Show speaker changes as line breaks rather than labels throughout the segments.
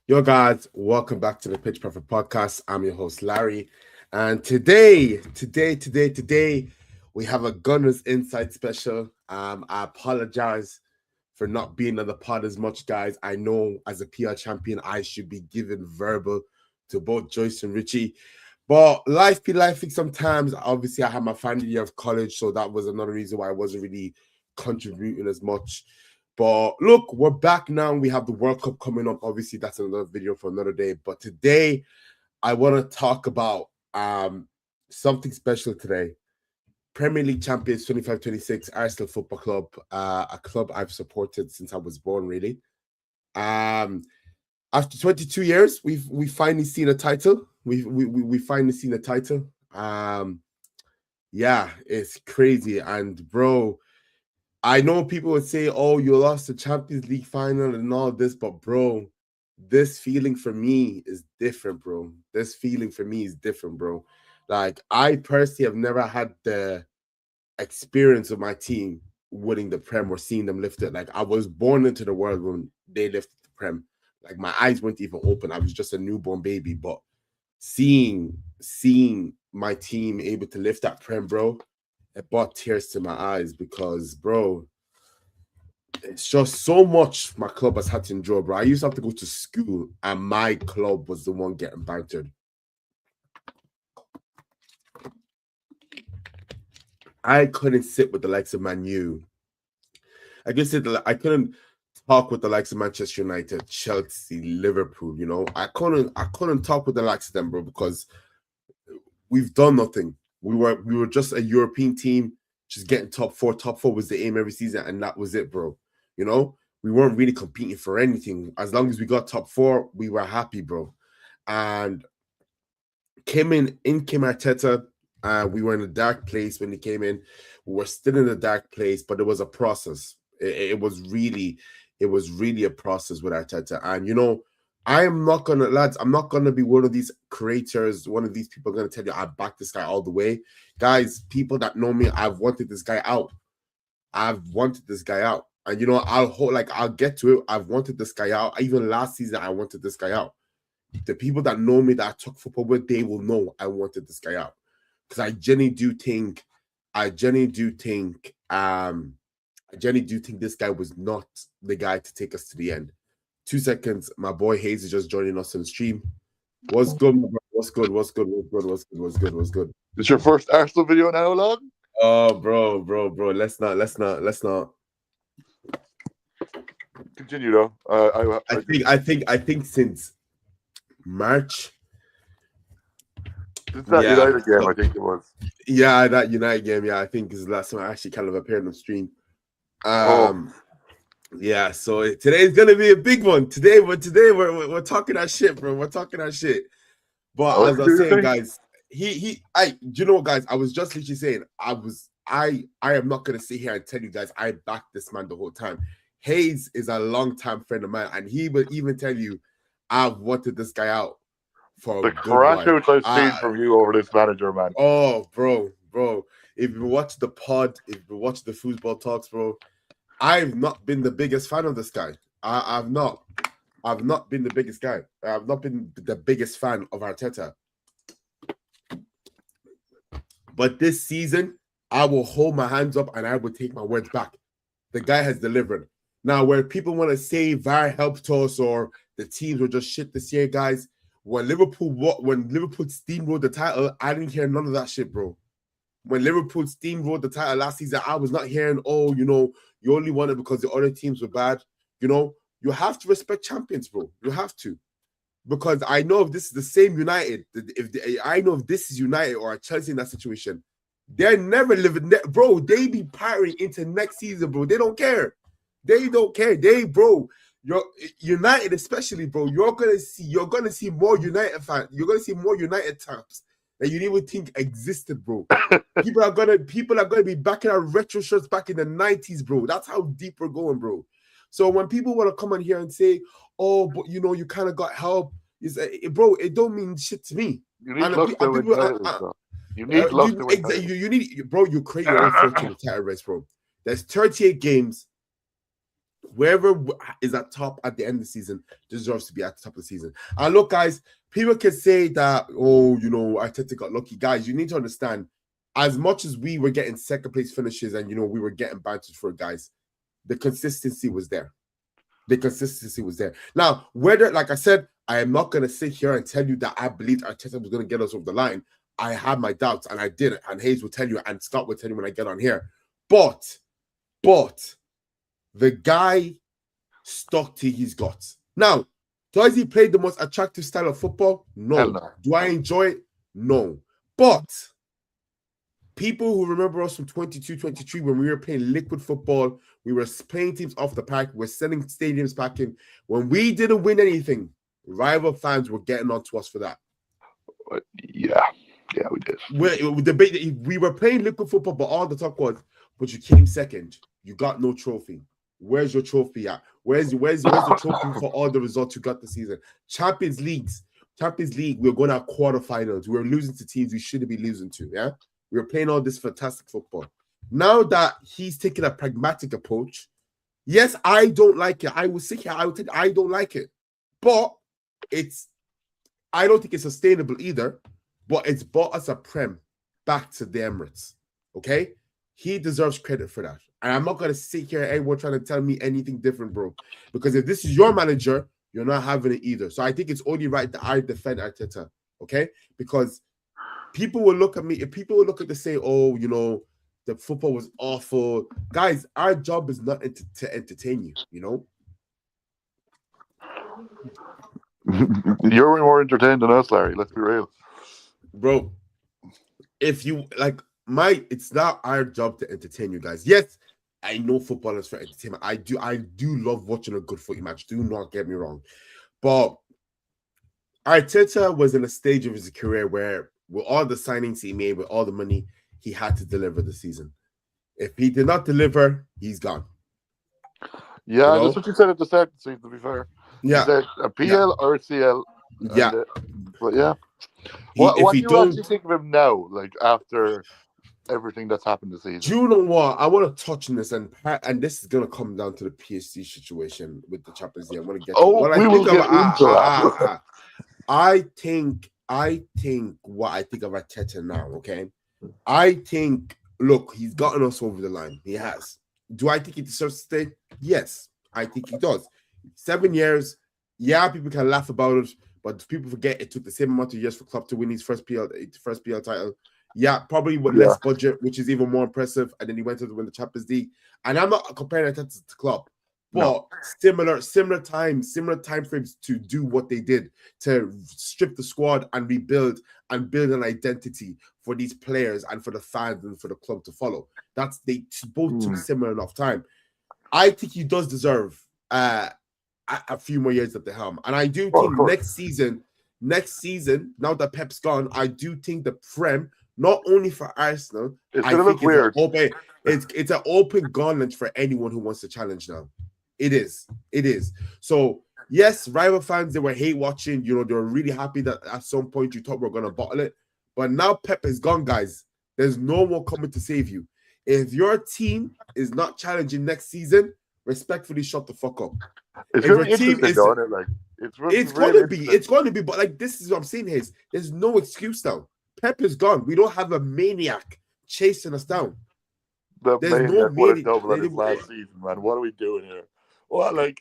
Yo, guys, welcome back to the Pitch Perfect Podcast. I'm your host, Larry. And today, we have a Gunners Insight special. I apologize for not being on the pod as much, guys. I know as a PR champion, I should be giving verbal to both Joyce and Richie. But life be life sometimes. Obviously, I had my final year of college, so that was another reason why I wasn't really contributing as much. But look, we're back now. We have the World Cup coming up. Obviously, that's another video for another day. But today, I want to talk about something special today. Premier League champions 25-26, Arsenal Football Club, a club I've supported since I was born, really. Um, After 22 years, we finally seen a title. We finally seen a title. Yeah, it's crazy. And bro, I know people would say, "Oh, you lost the Champions League final and all this," but bro, this feeling for me is different, bro. This feeling for me is different, bro. Like I personally have never had the experience of my team winning the Prem or seeing them lift it. Like I was born into the world when they lifted the Prem. Like my eyes weren't even open. I was just a newborn baby. But seeing my team able to lift that Prem, bro, it brought tears to my eyes because, bro, it's just so much my club has had to endure, bro. I used to have to go to school, and my club was the one getting bantered. I couldn't sit with the likes of Man U. I guess I couldn't talk with the likes of Manchester United, Chelsea, Liverpool. You know, I couldn't talk with the likes of them, bro, because we've done nothing. We were just a European team, just getting top four. Top four was the aim every season, and that was it, bro. You know, we weren't really competing for anything. As long as we got top four, we were happy, bro. And came Arteta. We were in a dark place when he came in. We were still in a dark place, but it was a process. It was really a process with Arteta. And you know, I am not gonna, lads. I'm not gonna be one of these creators, one of these people gonna tell you I back this guy all the way, guys. People that know me, I've wanted this guy out. I've wanted this guy out, and you know, I'll get to it. I've wanted this guy out. Even last season, I wanted this guy out. The people that know me that I took football with, they will know I wanted this guy out because I genuinely do think, I genuinely do think this guy was not the guy to take us to the end. 2 seconds, my boy Hayes is just joining us on the stream. What's good, my bro? What's good? What's good? What's good? What's good? What's good? What's good?
This your first Arsenal video in how long?
Oh, bro. Let's not.
Continue though.
I think since March.
Since that
Yeah,
United game, I think it was.
yeah, that United game. Yeah, I think is the last time I actually kind of appeared on stream.
Oh,
Um, yeah. So today's gonna be a big one. Today we're talking that shit, bro. We're talking that shit.
I
But
like
as
to
I
do
was
your
saying,
thing.
guys, do you know what, guys? I was just literally saying, I am not gonna sit here and tell you guys I backed this man the whole time. Hayes is a long-time friend of mine, and he will even tell you I've wanted this guy out for a
The
good
crash
while.
outs I've seen from you over this manager, man.
Oh, bro. If you watch the pod, if you watch the football talks, bro, I've not been the biggest fan of this guy. I've not. I've not been the biggest guy. I've not been the biggest fan of Arteta. But this season, I will hold my hands up and I will take my words back. The guy has delivered. Now, where people want to say VAR helped us or the teams were just shit this year, guys, when Liverpool steamrolled the title, I didn't hear none of that shit, bro. When Liverpool steamrolled the title last season, I was not hearing, oh, you only won it because the other teams were bad. You have to respect champions, bro. You have to. Because I know if this is the same United, I know if this is United or Chelsea in that situation, they're never living, bro. They be partying into next season, bro. They don't care. They don't care. Bro, you're United, especially, bro. You're gonna see more United fans. You're gonna see more United taps that you didn't even think existed, bro. People are gonna be backing our retro shirts back in the 90s, bro. That's how deep we're going, bro. So when people want to come on here and say, "Oh, but you kind of got help," bro, it don't mean shit to me.
You
And
need luck to win
people,
titles, bro. You need luck to win titles.
you need, bro. You create your own fortune with title race, bro. There's 38 games. whoever is at top at the end of the season deserves to be at the top of the season. And look, guys, people can say that, oh, you know, Arteta got lucky. Guys, you need to understand, as much as we were getting second place finishes and, you know, we were getting bantered for it, guys, the consistency was there. The consistency was there. Now, whether, like I said, I am not going to sit here and tell you that I believed Arteta was going to get us over the line. I had my doubts, and I did it. And Hayes will tell you, and Scott will tell you when I get on here. But the guy stuck to his guts. Now, does he play the most attractive style of football? No. Do I enjoy it? No. But people who remember us from 22-23 when we were playing liquid football, we were playing teams off the park, we're selling stadiums back in. When we didn't win anything, rival fans were getting on to us for that.
Yeah, we did.
We were playing liquid football, but all the talk was, but you came second. You got no trophy. Where's your trophy at? Where's the trophy for all the results you got this season? Champions League, we're going to quarterfinals. We're losing to teams we shouldn't be losing to. Yeah, we're playing all this fantastic football. Now that he's taking a pragmatic approach, yes, I don't like it. I will sit here. I will tell you, I don't like it, but I don't think it's sustainable either. But it's brought us a prem back to the Emirates. Okay, he deserves credit for that. And I'm not going to sit here, anyone trying to tell me anything different, bro. Because if this is your manager, you're not having it either. So I think it's only right that I defend Arteta, okay? Because people will look at me, if people will look at this say, oh, you know, the football was awful. Guys, our job is not to entertain you, you know?
You're more entertained than us, Larry. Let's be real.
Bro, if you, like, it's not our job to entertain you guys. Yes, I know football is for entertainment. I do love watching a good footy match. Do not get me wrong. But Arteta was in a stage of his career where with all the signings he made, with all the money, he had to deliver the season. If he did not deliver, he's gone.
Yeah, that's what you said at the start of the season, to be fair.
Yeah.
You said a PL or a CL.
Yeah.
But yeah. What do you actually think of him now, like after everything that's happened this season?
Do you know what? I want to touch on this, and this is going to come down to the PSG situation with the Champions League. I want to get I think what I think of Arteta now, okay? I think, look, he's gotten us over the line. He has. Do I think he deserves to stay? Yes, I think he does. 7 years, yeah, people can laugh about it, but people forget it took the same amount of years for Klopp to win his first PL title. Yeah, probably with less budget, which is even more impressive. And then he went to win the Champions League. And I'm not comparing Arteta to Klopp, but similar time frames to do what they did to strip the squad and rebuild and build an identity for these players and for the fans and for the club to follow. They both took similar enough time. I think he does deserve a few more years at the helm, and I do think next season, now that Pep's gone, I do think the Prem, not only for Arsenal,
it's gonna look weird.
It's an open gauntlet for anyone who wants to challenge now. It is. So yes, rival fans, they were hate watching. You know, they were really happy that at some point you thought we were gonna bottle it, but now Pep is gone, guys. There's no one coming to save you. If your team is not challenging next season, respectfully, shut the fuck up.
It's really interesting, though, isn't it? Like,
it's going to be, but like this is what I'm saying here. There's no excuse now. Pep is gone. We don't have a maniac chasing us down.
There's no maniac. Double in his last season, man. What are we doing here? Well, like,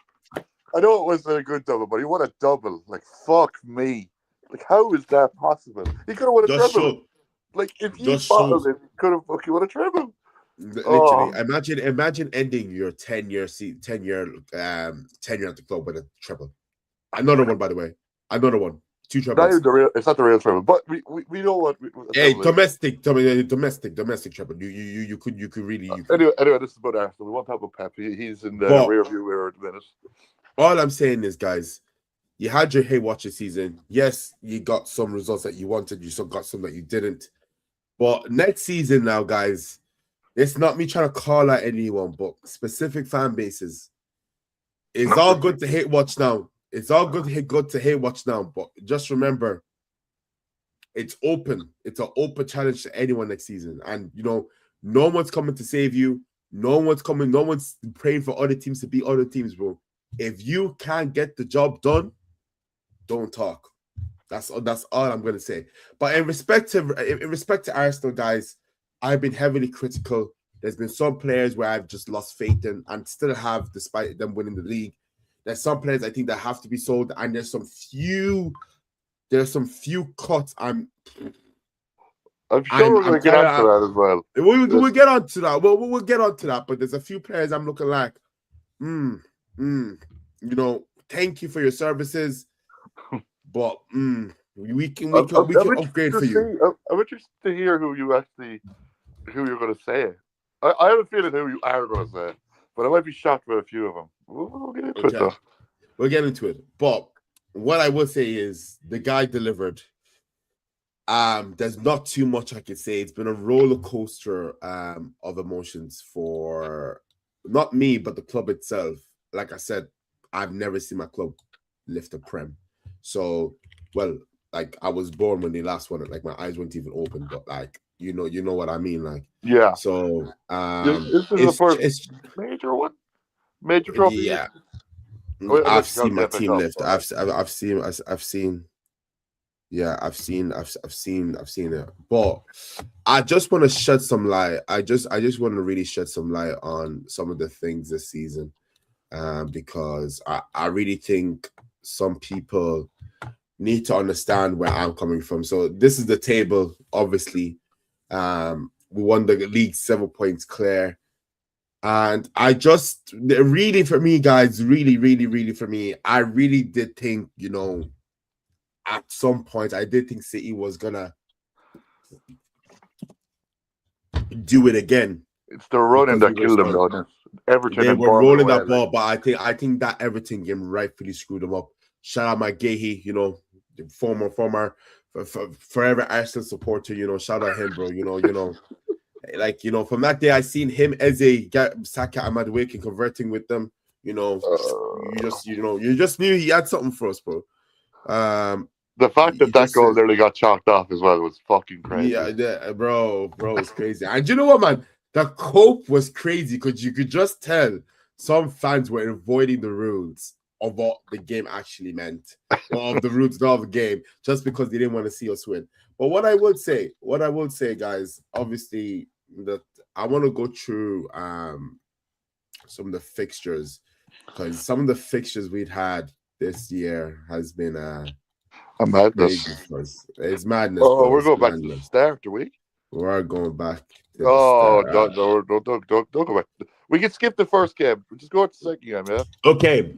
I know it wasn't a good double, but he won a double. Like, fuck me. Like, how is that possible? He could have won a treble. Like, if he bottled it, he could have fucking won a treble.
Literally, imagine ending your 10-year tenure at the club with a treble. Another one, by the way. Another one. 2 trebles.
It's not the real treble, but we know what.
Domestic treble. You could really.
Anyway, this is about Arsenal. We won't talk about Pep. He's in the rear view mirror at the minute.
All I'm saying is, guys, you had your Haywatcher season. Yes, you got some results that you wanted. You got some that you didn't. But next season now, guys. It's not me trying to call out anyone, but specific fan bases. It's all good to hate watch now. It's all good to hate watch now. But just remember, it's open. It's an open challenge to anyone next season. And, you know, no one's coming to save you. No one's coming. No one's praying for other teams to beat other teams, bro. If you can't get the job done, don't talk. That's all I'm gonna say. But in respect to Arsenal, guys, I've been heavily critical. There's been some players where I've just lost faith in and still have, despite them winning the league. There's some players I think that have to be sold, and there's some few cuts.
I'm sure we're going to get onto that as well.
We'll get onto that. We'll get onto that. But there's a few players I'm looking like, you know, thank you for your services, but we can upgrade for you.
I'm interested to hear who you're going to say. I have a feeling who you are going to say, but I might be shocked with a few of them. We'll get into it though.
We'll get into it. But what I will say is the guy delivered. There's not too much I could say. It's been a roller coaster of emotions for not me, but the club itself. Like I said, I've never seen my club lift a prem. So, well, like I was born when they last won it. Like my eyes weren't even open, but like you know what I mean. Like
yeah.
So
this is the first major one, major trophy.
Yeah, I've seen my team lift. I've seen. Yeah, I've seen it. But I just want to shed some light. I just want to really shed some light on some of the things this season. Because I really think some people need to understand where I'm coming from. So this is the table, obviously. We won the league 7 points clear. And I just really for me, guys, really for me, I really did think, you know, at some point, I did think City was gonna do it again.
It's the running that killed them, though. Everton
they were rolling that ball, but I think that Everton game rightfully screwed them up. Shout out my Gehi, you know, former forever Arsenal supporter. You know, shout out him, bro. You know, like you know, from that day I seen him as a Saka and Madueke converting with them. You know, you just knew he had something for us, bro.
The fact that goal nearly got chalked off as well was fucking crazy.
Yeah, bro, it's crazy. And you know what, man? The cope was crazy because you could just tell some fans were avoiding the rules of what the game actually meant, or of the rules of the game, just because they didn't want to see us win. But what I would say, guys, obviously that I want to go through some of the fixtures, because some of the fixtures we'd had this year has been a
madness.
It's madness.
Oh, we're going back to the start, do we?
We're going back.
Don't go back. We can skip the first game. Just go to the second game, yeah? Okay.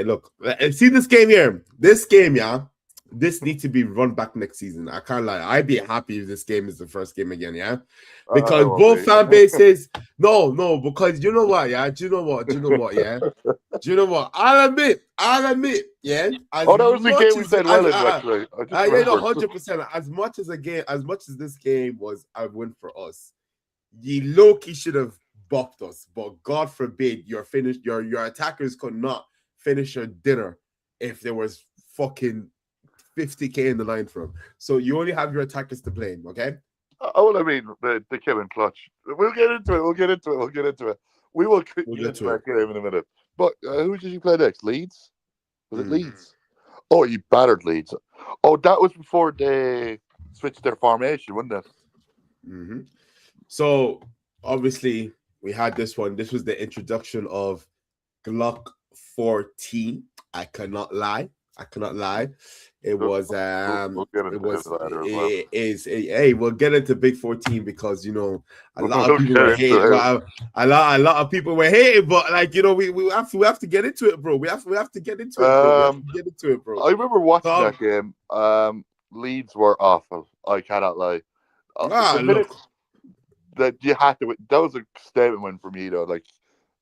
Look,
see this game here. This game, yeah. This needs to be run back next season. I can't lie. I'd be happy if this game is the first game again, yeah? Because both fan bases... No, because you know what, yeah? Do you know what, yeah? Do you know what? I'll admit, yeah?
That was the game we said well in, actually.
I 100%. As much as this game was a win for us, ye low-key should have bopped us. But God forbid your attackers could not finish your dinner if there was fucking 50k in the line for him. So you only have your attackers to blame, okay?
I mean, the killing clutch. We'll get into it. We will get into that game in a minute. But who did you play next? Leeds? Was it Leeds? Oh, you battered Leeds. Oh, that was before they switched their formation, wasn't it?
Mm-hmm. So, obviously, we had this one. This was the introduction of Glock 14. I cannot lie. It was we'll get into Big 14 because you know a lot of people were hating. A lot of people were hating, but like you know, we have to get into it, bro. We have to get into it, bro.
I remember watching that game. Leeds were awful. I cannot lie.
Look.
That you had to. That was a statement win for me, though. Like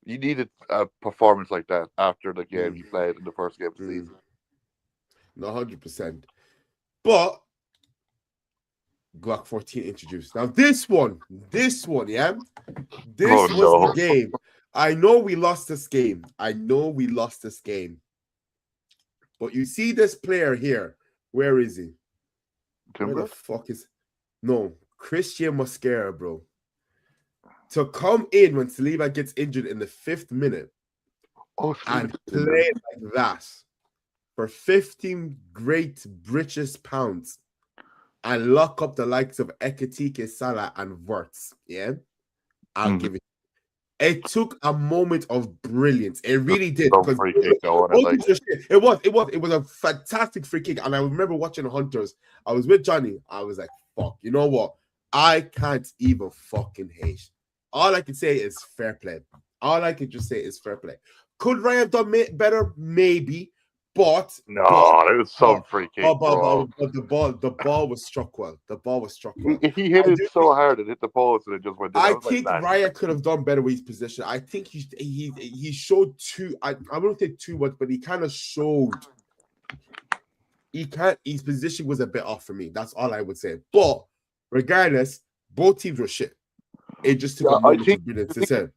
you needed a performance like that after the game you played in the first game of the season.
No, 100%. But Glock 14 introduced. Now this one, yeah. This was the game. I know we lost this game. But you see this player here. Where is he?
Timber?
Where the fuck is... No, Christian Mosquera, bro. to come in when Saliba gets injured in the 5th minute and play like that for 15 great British pounds and lock up the likes of Ekitike, Salah, and Wirtz, yeah, I'll give it. It took a moment of brilliance. It really did. Because it was a fantastic free kick. And I remember watching Hunters. I was with Johnny. I was like, fuck, you know what? I can't even fucking hate. All I can say is fair play. All I can just say is fair play. Could Raya have done better? Maybe. But
there was some free kick.
But the ball was struck well. The ball was struck well.
He hit it so hard, it hit the post, and it just went down.
I think Raya could have done better with his position. I think he showed too. I wouldn't say too much, but he kind of showed. His position was a bit off for me. That's all I would say. But regardless, both teams were shit. It just took a moment to brilliance to say.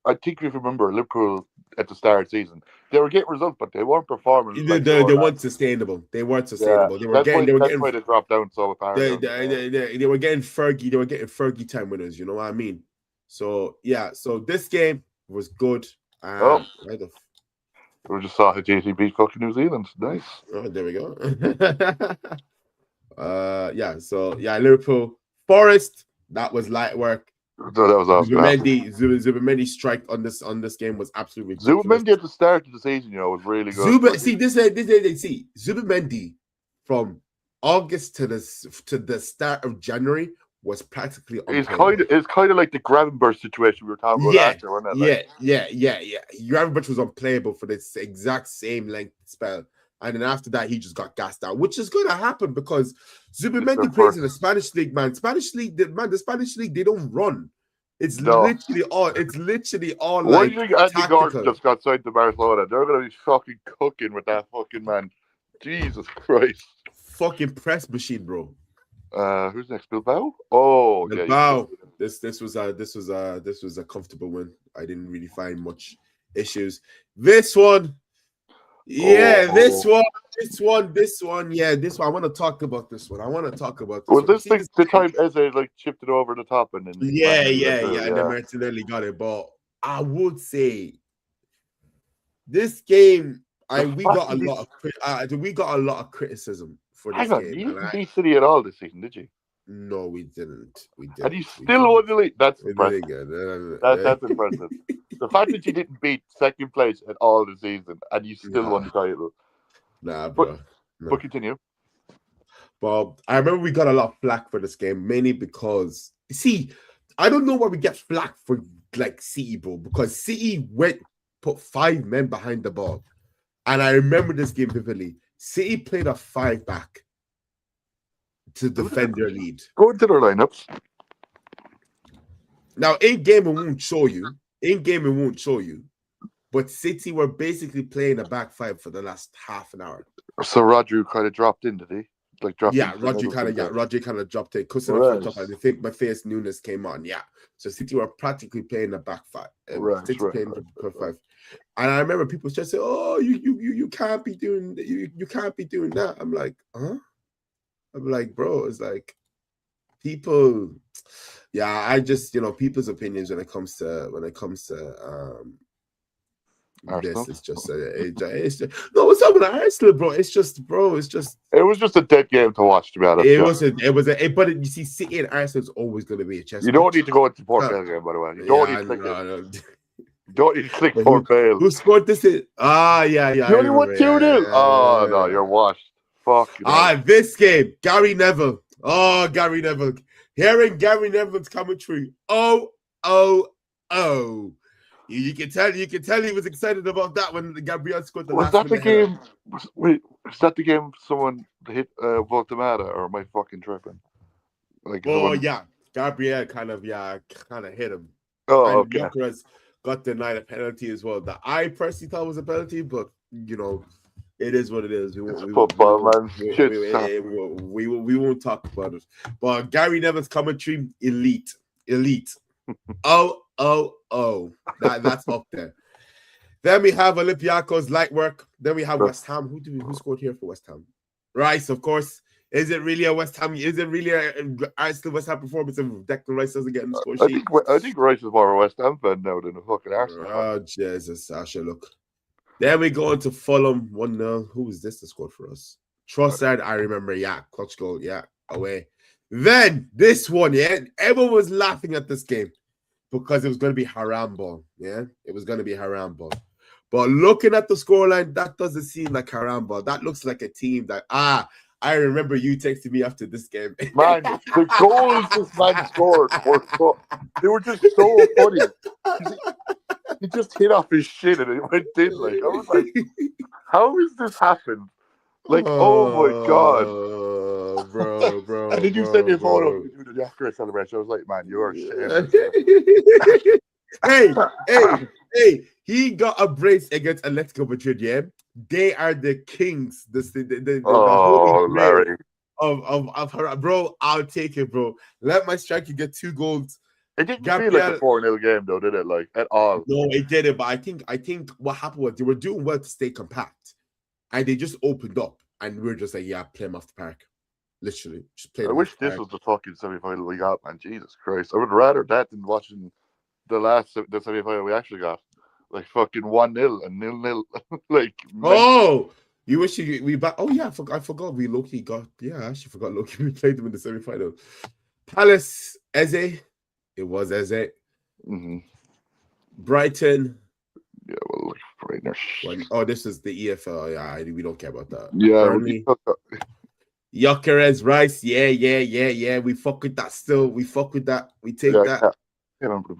I think if you remember Liverpool at the start of the season, they were getting results, but they weren't performing.
They weren't sustainable. They weren't sustainable.
Yeah, that's why they dropped down so apparently.
They were getting Fergie. They were getting Fergie time winners. You know what I mean? So yeah. So this game was good.
We just saw JT beat fucking New Zealand. Nice.
Oh, there we go. So Liverpool, Forest. That was light work.
So that was awesome.
Zubimendi strike on this game was absolutely ridiculous.
Zubimendi at the start of the season, was really good.
Zubimendi from August to the start of January was practically unplayable.
It's kind of like the Gravenberch situation we were talking about after, wasn't it?
Yeah. Gravenberch was unplayable for this exact same length spell. And then after that, he just got gassed out, which is going to happen because Zubimendi plays in the Spanish league, man. The Spanish league, they don't run. It's literally all.
Why do you think Andy Gordon just got signed to Barcelona? They're going to be fucking cooking with that fucking man. Jesus Christ!
Fucking press machine, bro.
Who's next? Bilbao? Oh,
Bilbao. Yeah. This was a comfortable win. I didn't really find much issues. This one. This one. Yeah, this one. I want to talk about this one.
Was this the time Eze chipped it over the top and then?
Yeah. And then Martinelli got it. But I would say this game, we got a lot of criticism for this game.
You didn't beat City at all this season, did you?
No, we didn't.
And you still won the league. That's impressive. That's impressive. The fact that you didn't beat second place at all this season and you still won the title.
Nah, bro.
But continue.
Well, I remember we got a lot of flack for this game, mainly because I don't know why we get flack for City, bro, because City put 5 men behind the ball. And I remember this game vividly. City played a 5-back to defend their lead.
Go into their lineups.
Now, in-game it won't show you. But City were basically playing a back 5 for the last half an hour.
So Rodri kind of dropped in, did he?
Rodri kind of dropped in. Cousin up, and I think Matthias Nunes came on. Yeah. So City were practically playing a back 5. Playing a 5. And I remember people just say, "Oh, you can't be doing you can't be doing that." I'm like, huh? I'm like, bro, it's like people. Yeah, I just people's opinions when it comes to
Arsenal?
This is just no. What's up with Arsenal, bro? It was just
a dead game to watch, to be honest.
But you see, City and Arsenal is always going to be a chess.
You don't need to go into Portugal game, by the way. You don't need to click Port Vale.
Who scored this?
You only won 2-0. Oh no, you're washed. Fuck.
This game, Gary Neville. Oh, Gary Neville. Hearing Gary Neville's commentary. Oh. You can tell he was excited about that when Gabriel scored the last.
Was that the game? Wait, is that the game someone hit Voltemata, or am I fucking tripping?
Gabriel kind of hit him.
Oh,
and
okay.
Gyökeres got denied a penalty as well. That I personally thought was a penalty, but it is what it is.
Football, man.
We won't talk about it. But Gary Neville's commentary, elite. That's up there. Then we have Olympiacos light work. Then we have West Ham. Who scored here for West Ham? Rice, of course. Is it really a West Ham? Is it really a Arsenal West Ham performance if Declan Rice doesn't get in the score sheet?
I think Rice is more a West Ham fan now than a fucking Arsenal.
Oh Jesus, Sasha, look. Then we go into Fulham 1-0. Who was this that scored for us? Trossard, I remember. Yeah, clutch goal. Yeah, away. Then this one, yeah, everyone was laughing at this game because it was going to be haram ball. Yeah, it was going to be haram ball. But looking at the scoreline, that doesn't seem like haram ball. That looks like a team that I remember you texting me after this game.
Man, the goals this man scored they were just so funny. He just hit off his shit and it went in. Like I was like, how has this happened? Like, oh my god,
bro.
And then you sent me a photo of the Gyökeres celebration. I was like, man, you are shit.
Hey, he got a brace against Atletico Madrid, yeah? They are the kings. The holy
Larry.
Of bro, I'll take it, bro. Let my striker get 2 goals.
It didn't feel like a 4-0 game, though, did it? Like, at all?
No, it didn't. But I think what happened was they were doing well to stay compact. And they just opened up. And we were just like, yeah, play them off the park. Literally. Just play them
I wish this was the fucking semi-final we got, man. Jesus Christ. I would rather that than watching the semi-final we actually got. Like fucking 1-0 and 0-0. Like,
you wish we back. Oh yeah, I forgot we low-key got. Yeah, I actually forgot low-key we played them in the semi-final. Palace, Eze. It was Eze.
Mm-hmm.
Brighton.
Yeah, well, Brighton.
Oh, this is the EFL. Yeah, we don't care about that.
Yeah,
Gyökeres, Rice. Yeah. We fuck with that still. We fuck with that. We take that.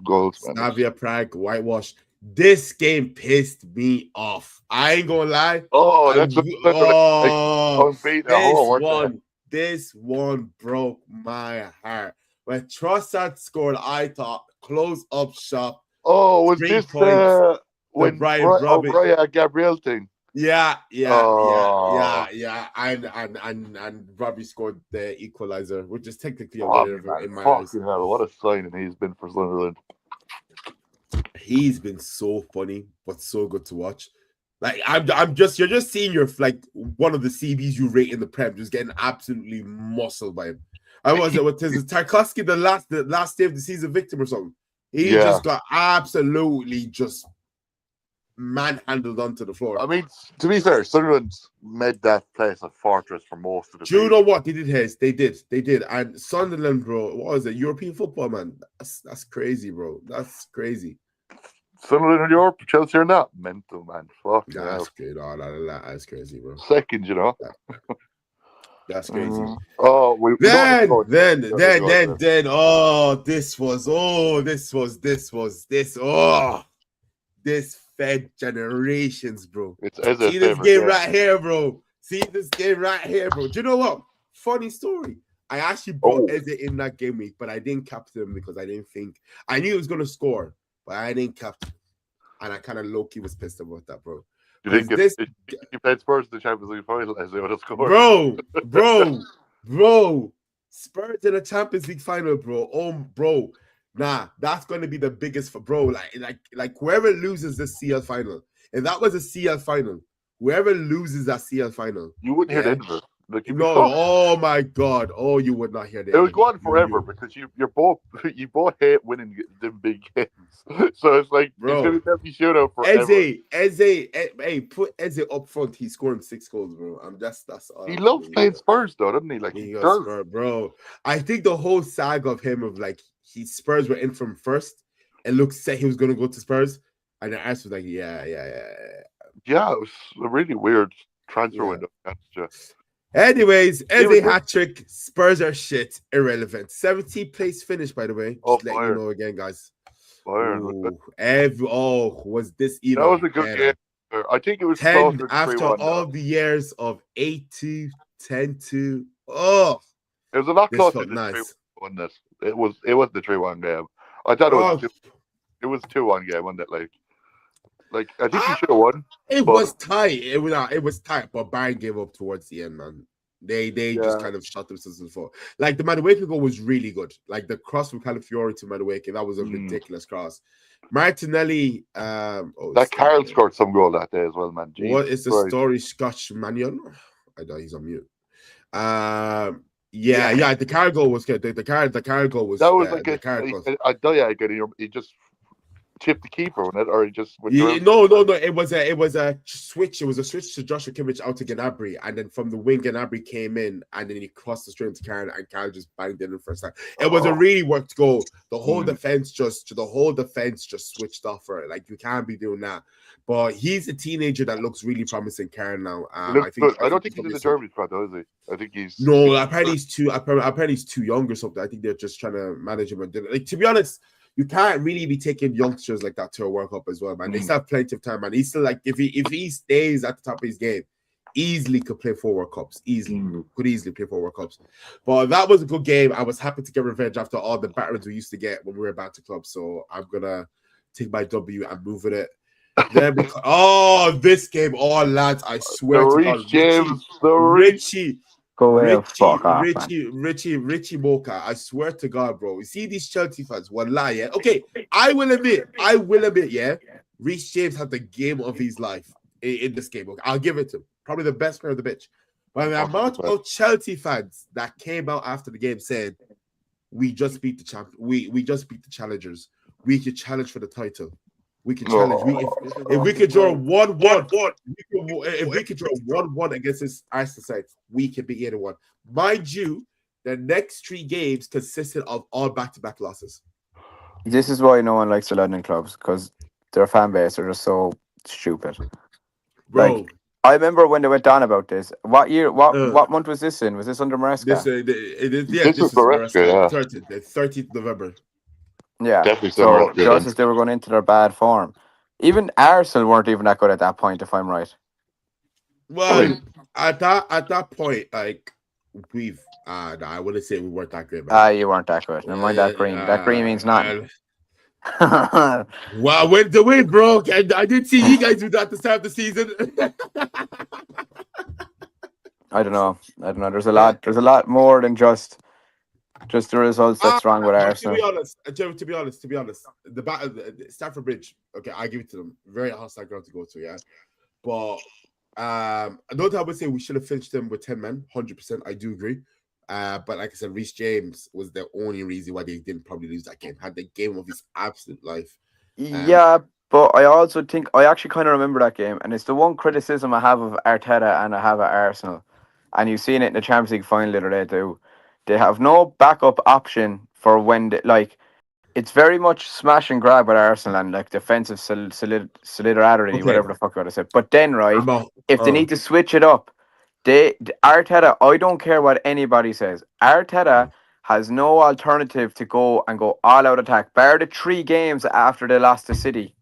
Goals,
Slavia Prague, whitewash. This game pissed me off. I ain't gonna lie. This one broke my heart. When Trossard scored, I thought close up shop.
Oh, was this when Brian Gabriel thing?
Yeah. And Robbie scored the equalizer, which is technically a winner in my eyes.
Hell, what a signing he's been for Sunderland.
He's been so funny, but so good to watch. Like you're just seeing one of the CBs you rate in the Prem, just getting absolutely muscled by him. I was it with Tarkowski, the last day of the season victim or something. He just got absolutely just manhandled onto the floor.
I mean, to be fair, Sunderland made that place a fortress for most of the
season. Do you know what? They did. And Sunderland, bro, what was it? European football, man. That's crazy, bro. That's crazy.
Sunderland in Europe, Chelsea are not mental, man. Fuck
that's good. That's crazy, bro.
Second, you know.
That's crazy.
Then.
This fed generations, bro.
See
this game right here, bro. See this game right here, bro. Do you know what? Funny story. I actually brought Eze in that game week, but I didn't captain him because I didn't think I knew he was gonna score, but I didn't captain him. And I kind of low-key was pissed about that, bro.
You think he played Spurs in the Champions League final as they would have scored?
Bro. Spurs in the Champions League final, bro. Oh, bro. Nah, that's going to be the biggest for bro. Like whoever loses the CL final, if that was a CL final, whoever loses that CL final,
you wouldn't hear the end of it. Like,
oh my god! Oh, you would not hear that.
It would go on forever because you both hate winning the big games. So it's like, bro, it's gonna be shootout forever.
Eze, put Eze up front. He's scoring 6 goals, bro. That's all.
He loves playing Spurs, though, doesn't he? Like he does,
bro. I think the whole saga of him Spurs were in from first, and looked said he was gonna go to Spurs, and the answer was like, yeah.
Yeah, it was a really weird transfer window.
Anyways, Eze hat-trick, Spurs are shit, irrelevant. 17th place finish, by the way. Just let you know again, guys.
Bayern.
Was this even?
That was a good game. I think it was
10 after all the years of 8-2, 10-2. Oh,
it was a lot closer than
nice.
3-1. It was the 3-1 game. I thought it was 2-1 game, wasn't it? Like I think you should have won.
It was tight. It was tight, but Bayern gave up towards the end, man. They just kind of shut themselves in the foot. Like the Madueke goal was really good. Like the cross from Calafiori to Madueke, that was a ridiculous cross. Martinelli,
Carroll scored some goal that day as well, man.
What is the story, Scotch Manion? I know he's on mute. Yeah. The car goal was good. The car goal was
that was like
the car goal.
a diag, and he just chipped the keeper on it, or he just went around.
No. It was a switch. It was a switch to Joshua Kimmich out to Gnabry, and then from the wing, Gnabry came in, and then he crossed the stream to Karen, and Karen just banged in the first time. It was a really worked goal. The whole defense just switched off for it. Like, you can't be doing that. But he's a teenager that looks really promising, Karen. Now,
I don't think he's in the Germany squad, though, is he? I think he's
apparently he's too. Apparently he's too young or something. I think they're just trying to manage him. Like, to be honest, you can't really be taking youngsters like that to a World Cup as well, man. They still have plenty of time, man. He's still, like, if he stays at the top of his game, easily could play 4 World Cups. Could easily play 4 World Cups. But that was a good game. I was happy to get revenge after all the batterings we used to get when we were back to club. So I'm gonna take my W and move with it. Then this game, lads, I swear to God, Richie. Richie Mocha. I swear to God, bro. You see these Chelsea fans, one lie, yeah? Okay, I will admit, yeah. Reece James had the game of his life in this game. Okay? I'll give it to him. Probably the best player of the pitch. But the amount of Chelsea fans that came out after the game said, we just beat the champ. We just beat the challengers. We could challenge for the title. We can challenge. If we could draw 1-1, if we could draw 1-1 against this Arsenal side, we could be 8-1. Mind you, the next 3 games consisted of all back-to-back losses.
This is why no one likes the London clubs, because their fan base are just so stupid.
Bro,
like, I remember when they went on about this. What year? What month was this in? Was this under Maresca?
This is Maresca. Yeah,
the 13th November.
Yeah, so just as they were going into their bad form. Even Arsenal weren't even that good at that point, if I'm right.
Well, at that point, like, I wouldn't say we weren't that good.
You weren't that good. Never mind that green. That green means nothing.
Well, went the way, bro. I didn't see you guys do that to start the season.
I don't know. There's a lot more than just the results that's wrong with Arsenal.
To be honest, the Stamford Bridge. Okay, I give it to them. Very hostile ground to go to, yeah. But I would say we should have finished them with 10 men. 100%, I do agree. But like I said, Reece James was the only reason why they didn't probably lose that game. Had the game of his absolute life.
Yeah, but I also think I actually kind of remember that game, and it's the one criticism I have of Arteta and I have at Arsenal. And you've seen it in the Champions League final the other day too. They have no backup option for when it's very much smash and grab with Arsenal and like defensive solidarity, whatever the fuck I want to say. But then, right, if they need to switch it up, Arteta, I don't care what anybody says. Arteta has no alternative to go all out attack. Bar the 3 games after they lost to City.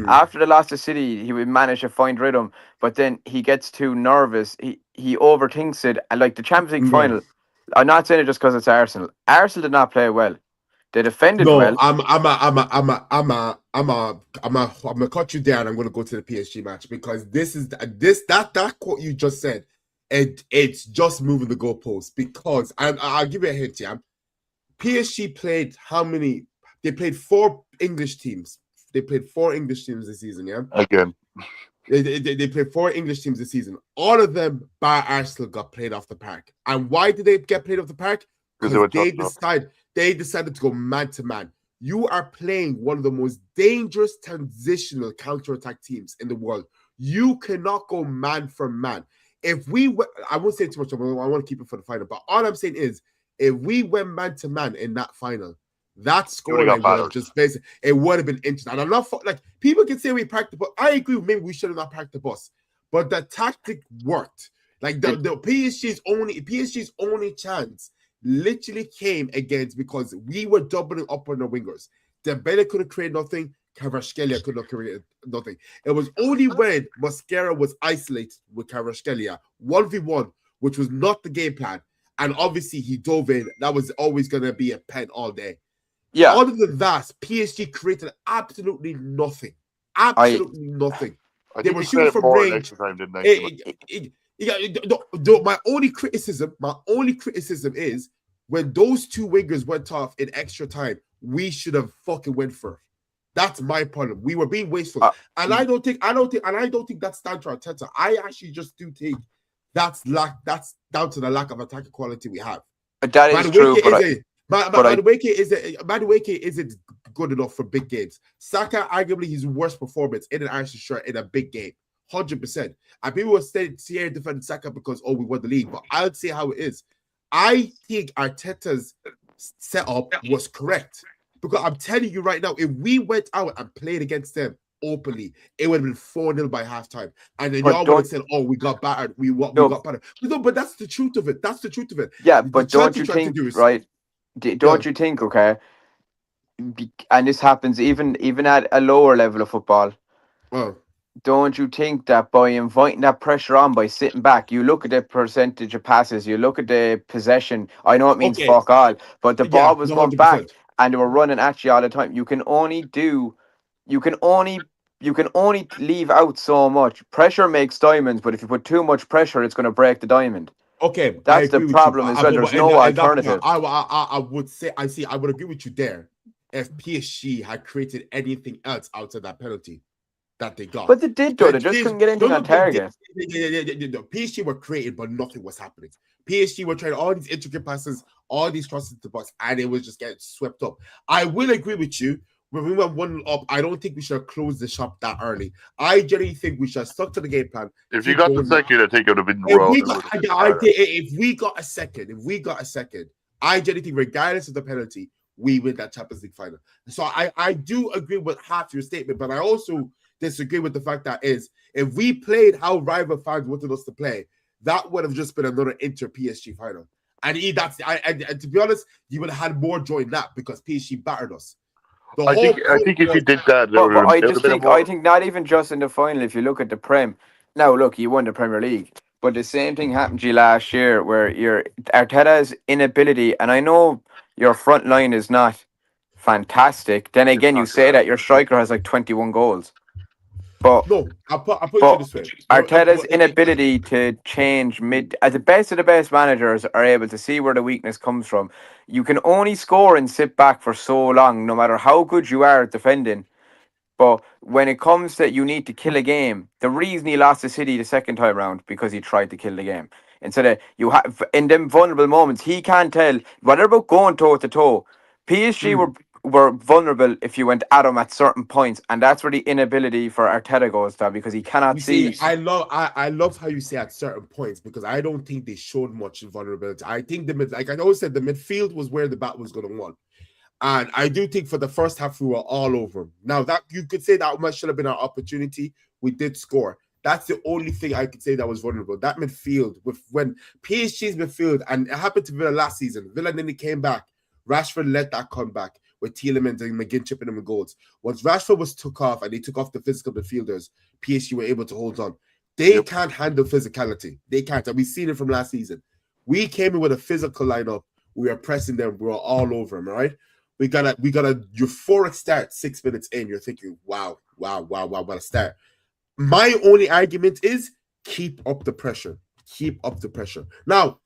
After they lost to City, he would manage to find rhythm, but then he gets too nervous. He overthinks it, and like the Champions League final. I'm not saying it just because it's Arsenal. Arsenal did not play well. They defended well.
I'm gonna cut you down. I'm gonna go to the PSG match because that quote you just said, it's just moving the goalposts. Because I'll give you a hint, yeah. PSG played how many? They played 4 English teams. They played 4 English teams this season, yeah.
Again.
They played 4 English teams this season. All of them, bar Arsenal, got played off the park. And why did they get played off the park? Because they decided to go man to man. You are playing one of the most dangerous transitional counter-attack teams in the world. You cannot go man for man. I won't say too much. I want to keep it for the final. But all I'm saying is, if we went man to man in that final, that scoreline would have just basically, it would have been interesting. And I'm not like people can say we packed the bus. I agree. Maybe we should have not packed the bus, but the tactic worked. Like the PSG's only chance literally came against because we were doubling up on the wingers. Dembele could have created nothing. Kvaratskhelia could not create nothing. It was only when Mosquera was isolated with Kvaratskhelia 1v1, which was not the game plan, and obviously he dove in. That was always going to be a pen all day. Yeah. Other than that, PSG created absolutely nothing. Nothing. They were shooting from range.
Time, didn't they?
My only criticism is when those 2 wingers went off in extra time, we should have fucking went for it. That's my problem. We were being wasteful, and I don't think that's down to Arteta. I actually just do think That's down to the lack of attacking quality we have.
That is true,
Madueke isn't good enough for big games. Saka, arguably his worst performance in an Arsenal shirt in a big game, 100%. And people will say defend Saka because we won the league, but I'll say how it is. I think Arteta's setup was correct because I'm telling you right now, if we went out and played against them openly, it would have been 4-0 by halftime. And then y'all would have said, we got battered. We got battered. No, but that's the truth of it. That's the truth of it.
Yeah, but don't you think, right? Don't you think, okay, and this happens even at a lower level of football, don't you think that by inviting that pressure on, by sitting back, you look at the percentage of passes, you look at the possession, I know it means fuck all, but the ball was going back and they were running at you all the time. You can only leave out so much. Pressure makes diamonds, but if you put too much pressure, it's going to break the diamond.
Okay,
that's the problem as well. There's no alternative.
I would agree with you there if PSG had created anything else out of that penalty that they got.
But they did, though. They just couldn't get anything on target.
PSG were created, but nothing was happening. PSG were trying all these intricate passes, all these crosses to the box, and it was just getting swept up. I will agree with you. When we went 1 up, I don't think we should have closed the shop that early. I generally think we should have stuck to the game plan.
If you got the second, I think it would have been wrong.
If we got a second, I generally think regardless of the penalty, we win that Champions League final. So I do agree with half your statement, but I also disagree with the fact that if we played how rival fans wanted us to play, that would have just been another Inter PSG final. And to be honest, you would have had more joy in that because PSG battered us.
I think if you did that,
I think not even just in the final. If you look at the Prem, now look, you won the Premier League, but the same thing happened to you last year, where your Arteta's inability, and I know your front line is not fantastic. Then again, you say that your striker has like 21 goals. But
no, I'll put it this way.
Arteta's inability to change as the best of the best managers are able to see where the weakness comes from. You can only score and sit back for so long, no matter how good you are at defending. But when it comes to you need to kill a game, the reason he lost to City the second time round because he tried to kill the game. Instead of you have in them vulnerable moments, he can't tell. Whatever about going toe to toe, PSG were vulnerable if you went at him at certain points, and that's where the inability for Arteta goes to because he cannot see.
I love how you say at certain points because I don't think they showed much vulnerability. I think like I always said, the midfield was where the battle was going to win, and I do think for the first half we were all over him. Now that you could say that much should have been our opportunity. We did score. That's the only thing I could say that was vulnerable. That midfield, when PSG's midfield, and it happened to Villa last season. Villa then came back. Rashford let that come back with Tielemans and McGinn chipping them in goals. Once Rashford was took off and they took off the physical midfielders, PSG were able to hold on. They can't handle physicality. They can't. And we've seen it from last season. We came in with a physical lineup. We were pressing them. We were all over them, all right? We got a euphoric start 6 minutes in. You're thinking, wow, what a start. My only argument is keep up the pressure. Keep up the pressure. Now,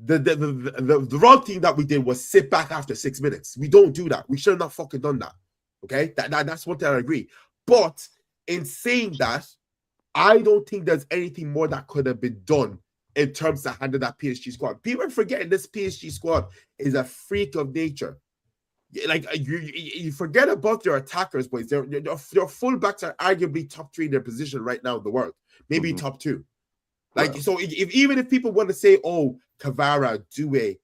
the wrong thing that we did was sit back after 6 minutes. We don't do that. We should have not fucking done that. Okay? That's one thing I agree. But in saying that, I don't think there's anything more that could have been done in terms of handling that PSG squad. People are forgetting this PSG squad is a freak of nature. Like you forget about their attackers, boys. Their fullbacks are arguably top 3 in their position right now in the world. Maybe top 2. Like so, even if people want to say, "Oh, Kvara, Doué,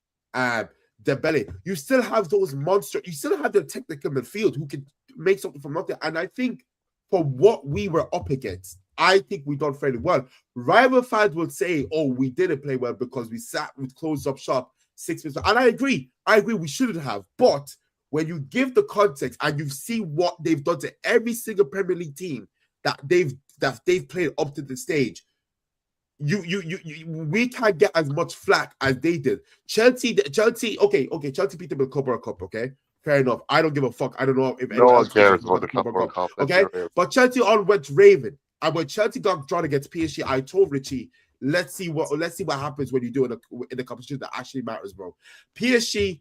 Dembele," you still have those monsters. You still have the technical midfield who can make something from nothing. And I think for what we were up against, I think we done fairly well. Rival fans will say, "Oh, we didn't play well because we sat with closed up shop 6 minutes." And I agree. We shouldn't have. But when you give the context and you see what they've done to every single Premier League team that they've played up to the stage, we can't get as much flack as they did. Chelsea, okay, Chelsea beat them in the Club World Cup, okay? Fair enough. I don't give a fuck. I don't know if
no one cares about the Club World Cup.
Okay? But Chelsea on went raving. And when Chelsea got drawn against PSG, I told Richie, let's see what happens when you do in the competition that actually matters, bro. PSG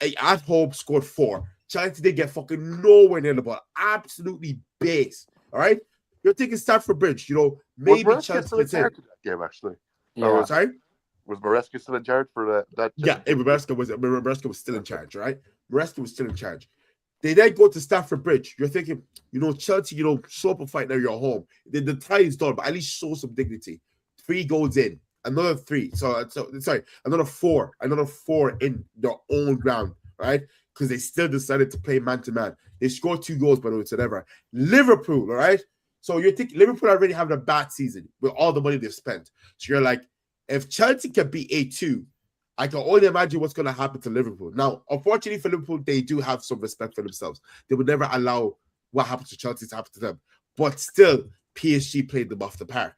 at home scored 4. Chelsea didn't get fucking nowhere near the ball. Absolutely base. All right? You're taking Stamford Bridge, maybe Chelsea
that game actually.
Yeah.
Sorry?
Was Maresca still in charge for that?
Yeah, Maresca was still in charge, right? Maresca was still in charge. They then go to Stamford Bridge. You're thinking, Chelsea, show up a fight now, you're home. The tie is done, but at least show some dignity. 3 goals in, another 3. So sorry, another 4 in their own ground, right? Because they still decided to play man-to-man. They scored 2 goals, but it's whatever. Liverpool, all right? So you're thinking Liverpool already having a bad season with all the money they've spent. So you're like, if Chelsea can beat 8-2, I can only imagine what's going to happen to Liverpool. Now, unfortunately for Liverpool, they do have some respect for themselves. They would never allow what happened to Chelsea to happen to them. But still, PSG played them off the park.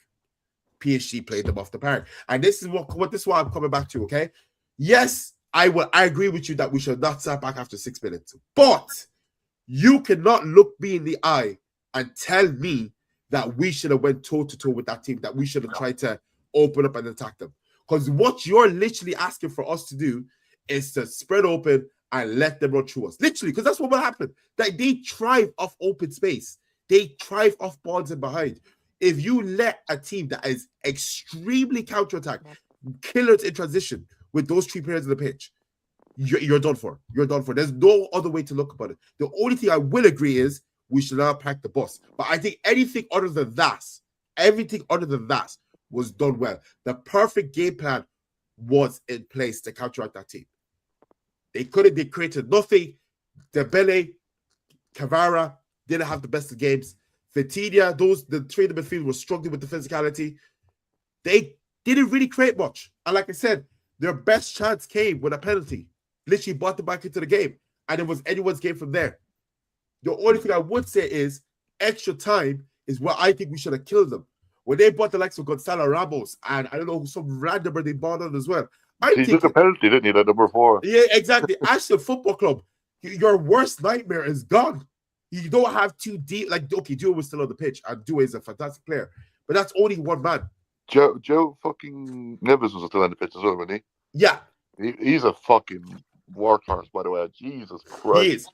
And this is what I'm coming back to, okay? Yes, I agree with you that we should not start back after 6 minutes. But you cannot look me in the eye and tell me that we should have went toe-to-toe with that team, that we should have tried to open up and attack them. Because what you're literally asking for us to do is to spread open and let them run through us. Literally, because that's what will happen. Like, they thrive off open space. They thrive off balls in behind. If you let a team that is extremely counter-attack, killers in transition with those 3 players on the pitch, you're done for. You're done for. There's no other way to look about it. The only thing I will agree is we should not pack the bus. But I think everything other than that was done well. The perfect game plan was in place to counteract that team. They created nothing. Dembele, Cavara didn't have the best of games. Vitinha, the 3 in the midfield were struggling with the physicality. They didn't really create much. And like I said, their best chance came with a penalty. Literally brought them back into the game. And it was anyone's game from there. The only thing I would say is extra time is what I think we should have killed them. When they bought the likes of Gonzalo Ramos, and I don't know, some randomer they bought on as well.
He took a penalty, didn't he, that number 4?
Yeah, exactly. Ashton Football Club, your worst nightmare is gone. You don't have 2 deep. Like, okay, Dewey was still on the pitch, and Dewey is a fantastic player, but that's only one man.
Joe fucking Neves was still on the pitch as well, wasn't he?
Yeah.
He's a fucking workhorse, by the way. Jesus Christ.
He is.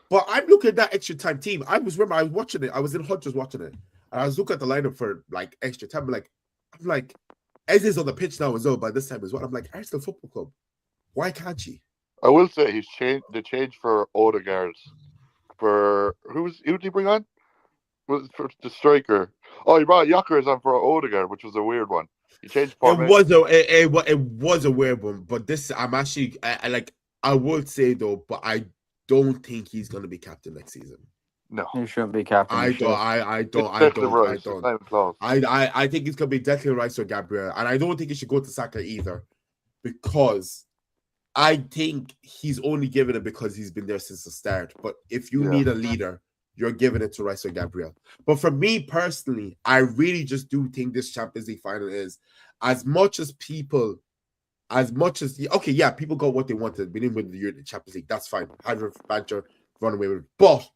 But I'm looking at that extra time team. I was watching it. I was in Hunters watching it. And I was looking at the lineup for like extra time. I'm like, Eze's on the pitch now as well by this time as well. I'm like, Arsenal Football Club. Why can't she?
I will say the change for Odegaard. For who did he bring on? Was for the striker? Oh, he brought Jokeris on for Odegaard, which was a weird one. He changed formation.
It was a weird one, but this I'm actually I would say though, but I don't think he's going to be captain next season.
No, he shouldn't be captain.
I think it's going to be Declan Rice or Gabriel, and I don't think he should go to Saka either, because I think he's only given it because he's been there since the start. But if you need a leader, you're giving it to Rice or Gabriel. But for me personally, I really just do think this Champions League final is people got what they wanted. We didn't win the Champions League. That's fine. Banter, run away with it. But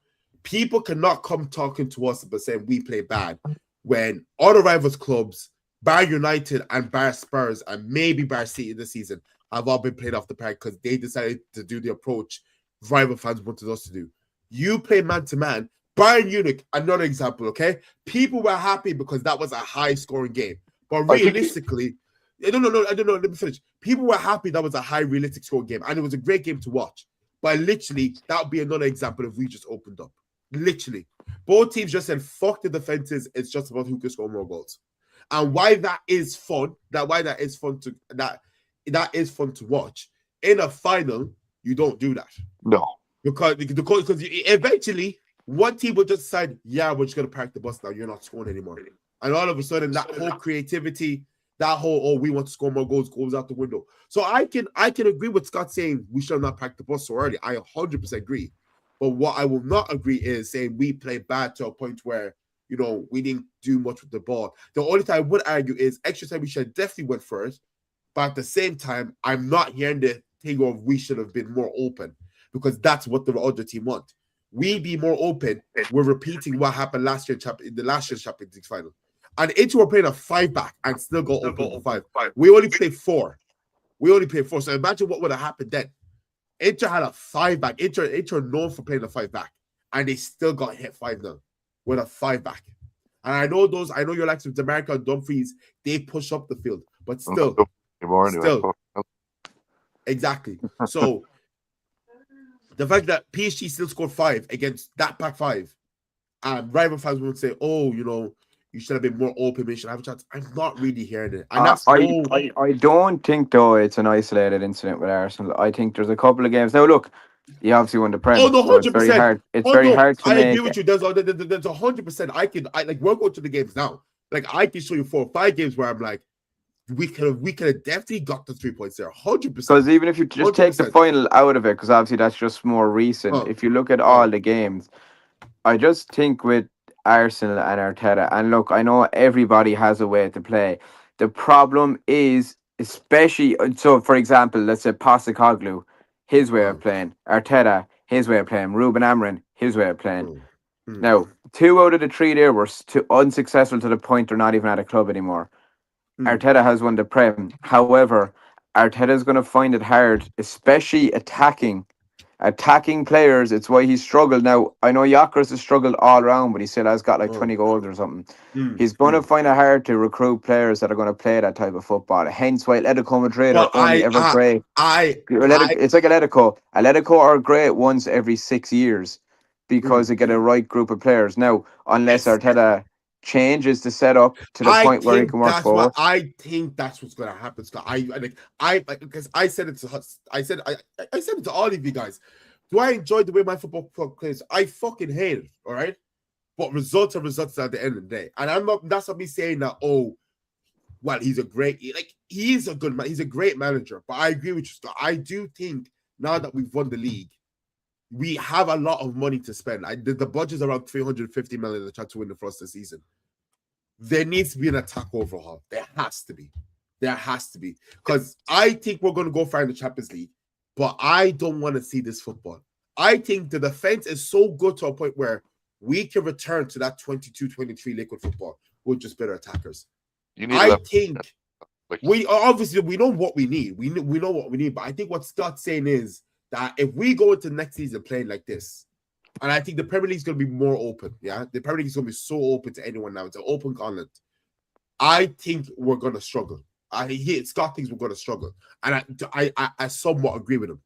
people cannot come talking to us about saying we play bad when other rivals clubs, bar United and bar Spurs and maybe bar City this season, have all been played off the park because they decided to do the approach rival fans wanted us to do. You play man-to-man. Bayern Munich, another example, okay? People were happy because that was a high-scoring game. But realistically, I don't know, let me finish. People were happy that was a high realistic scoring game, and it was a great game to watch. But literally, that would be another example if we just opened up. Literally. Both teams just said, fuck the defenses, it's just about who can score more goals. And why that is fun, that is fun to watch. In a final, you don't do that.
No.
Because eventually, one team will just decide, yeah, we're just going to park the bus now. You're not scoring anymore. And all of a sudden, that whole creativity, that whole, we want to score more goals out the window. So I can agree with Scott saying we should not pack the bus so early. I 100% agree. But what I will not agree is saying we play bad to a point where, we didn't do much with the ball. The only thing I would argue is extra time we should have definitely went first. But at the same time, I'm not hearing the thing of we should have been more open, because that's what the other team want. We be more open. We're repeating what happened last year in the last year's Champions League final. And Inter were playing a 5-back and still go open for 5. We only played 4. So imagine what would have happened then. Inter had a 5-back. Inter known for playing a 5-back, and they still got hit 5-0 with a 5-back. And I know your likes of DeMarco and Dumfries, they push up the field. but still, exactly. So the fact that PSG still scored 5 against that back 5, and rival fans would say, "Oh, you should have been more open. You should have a chance." I'm not really hearing it, and that's
I don't think though it's an isolated incident with Arsenal. I think there's a couple of games now. Look, you obviously won the Prem.
Oh no, 100%.
So it's very hard. It's very hard to make.
I agree with you. There's 100%. I like we're going to the games now. Like I can show you 4 or 5 games where I'm like, we could have definitely got the 3 points there, 100%.
Because even if you just 100%. Take the final out of it, because obviously that's just more recent. If you look at all the games, I just think with Arsenal and Arteta, and look, I know everybody has a way to play. The problem is, especially so, for example, let's say Postecoglou, his way of playing, Arteta, his way of playing, Ruben Amorim, his way of playing. Now, 2 out of the 3 there were unsuccessful to the point they're not even at a club anymore. Arteta has won the Prem. However, Arteta is going to find it hard, especially attacking players. It's why he struggled. Now, I know Gyökeres has struggled all around, but he still has got like 20 goals or something. He's going to find it hard to recruit players that are going to play that type of football. Hence why Atletico Madrid are only ever great. It's like Atletico. Atletico are great once every 6 years because they get a right group of players. Now, unless Arteta changes the setup to the point where he can work forward.
I think that's what's going to happen, Scott. Because I said it to all of you guys. Do I enjoy the way my football plays? I fucking hate it. All right, but results are results at the end of the day. And that's not me saying that. Oh, well, he's a good man. He's a great manager. But I agree with you, Scott. I do think now that we've won the league, we have a lot of money to spend. The budget's around 350 million to try to win the first season. There needs to be an attack overhaul. There has to be. Because I think we're going to go far in the Champions League, but I don't want to see this football. I think the defense is so good to a point where we can return to that 22-23 liquid football with just better attackers. We know what we need. We know what we need, but I think what Scott's saying is that if we go into next season playing like this, and I think the Premier League is going to be more open, the Premier League is going to be so open to anyone now. It's an open gauntlet. I think we're going to struggle. Scott thinks we're going to struggle, and I somewhat agree with him.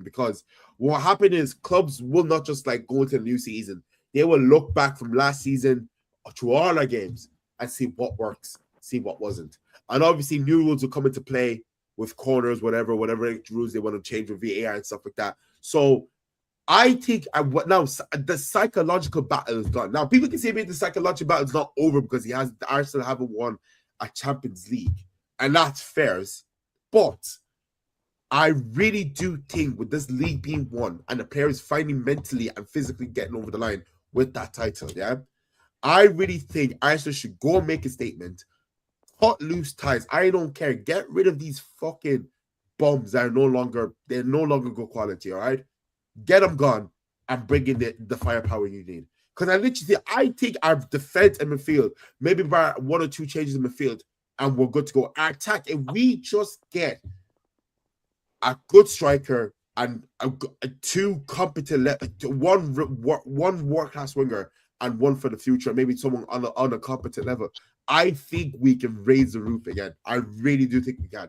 Because what happened is clubs will not just like go into the new season. They will look back from last season to all our games and see what works, see what wasn't, and obviously new rules will come into play with corners, whatever rules they want to change with VAR and stuff like that. So I think now the psychological battle is gone. Now people can say maybe the psychological battle is not over because the Arsenal haven't won a Champions League, and that's fair. But I really do think with this league being won and the players finally mentally and physically getting over the line with that title, I really think Arsenal should go and make a statement. Cut loose ties. I don't care. Get rid of these fucking bums that are no longer good quality. All right, get them gone and bring in the firepower you need. Because I think our defense and midfield, maybe by 1 or 2 changes in midfield, and we're good to go. Our attack, if we just get a good striker and a 2 competent, one world-class winger and 1 for the future, maybe someone on a competent level, I think we can raise the roof again. I really do think we can.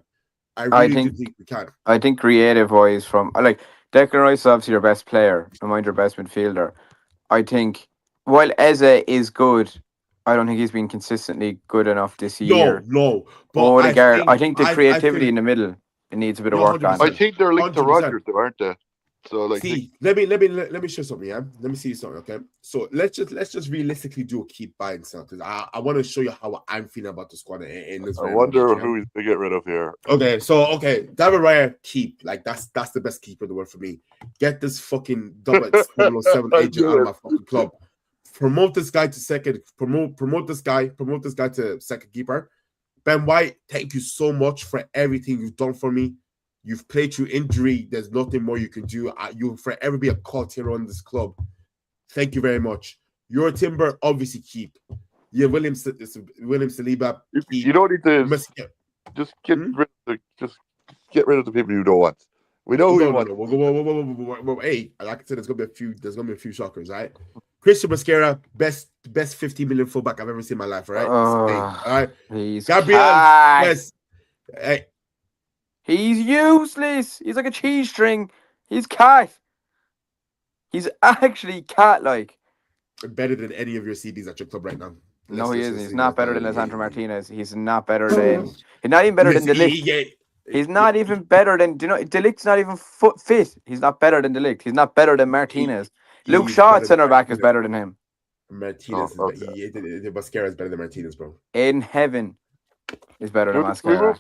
I think we can.
I think creative-wise, from like Declan Rice is obviously your best player, and your best midfielder. I think while Eze is good, I don't think he's been consistently good enough this year.
No.
But Odegaard, I think the creativity in the middle, it needs a bit of work on.
I think they're linked to Rodgers, though, aren't they? So like,
let me show something. Let me see something. Okay, so let's just realistically do a keep buying sell because I want to show you how I'm feeling about the squad in this.
I wonder who he's to get rid of here.
Okay, David Raya keep, like that's the best keeper in the world for me. Get this fucking 007 agent out of my fucking club. Promote this guy to second. Promote this guy to second keeper. Ben White, thank you so much for everything you've done for me. You've played through injury. There's nothing more you can do. You'll forever be a cult hero in this club. Thank you very much. Your Timber, obviously keep. Yeah, William Saliba.
You don't need to just get rid of the people you don't want. We know who you want.
Hey, like I said, there's gonna be a few shockers, right? Christian Mosquera, best 50 million fullback I've ever seen in my life, right? All right.
He's
Gabriel,
cat.
yes. Hey,
He's useless. He's like a cheese string. He's cat. He's actually cat-like.
better than any of your CDs at your club right now.
No, he isn't. He's not better than Lisandro Martinez. He's not better
Mm.
than. He's not even better than De Ligt.
Yeah.
He's not even better than. Do you know? De Ligt's not even fit. He's not better than De Ligt. He's not better than Martinez. Luke
He's
Shaw
better
at
than
centre back is
Martinez.
better than him.
Martinez
Oh,
is the Mosquera is better than Martinez, bro.
In heaven, is better than Mascara.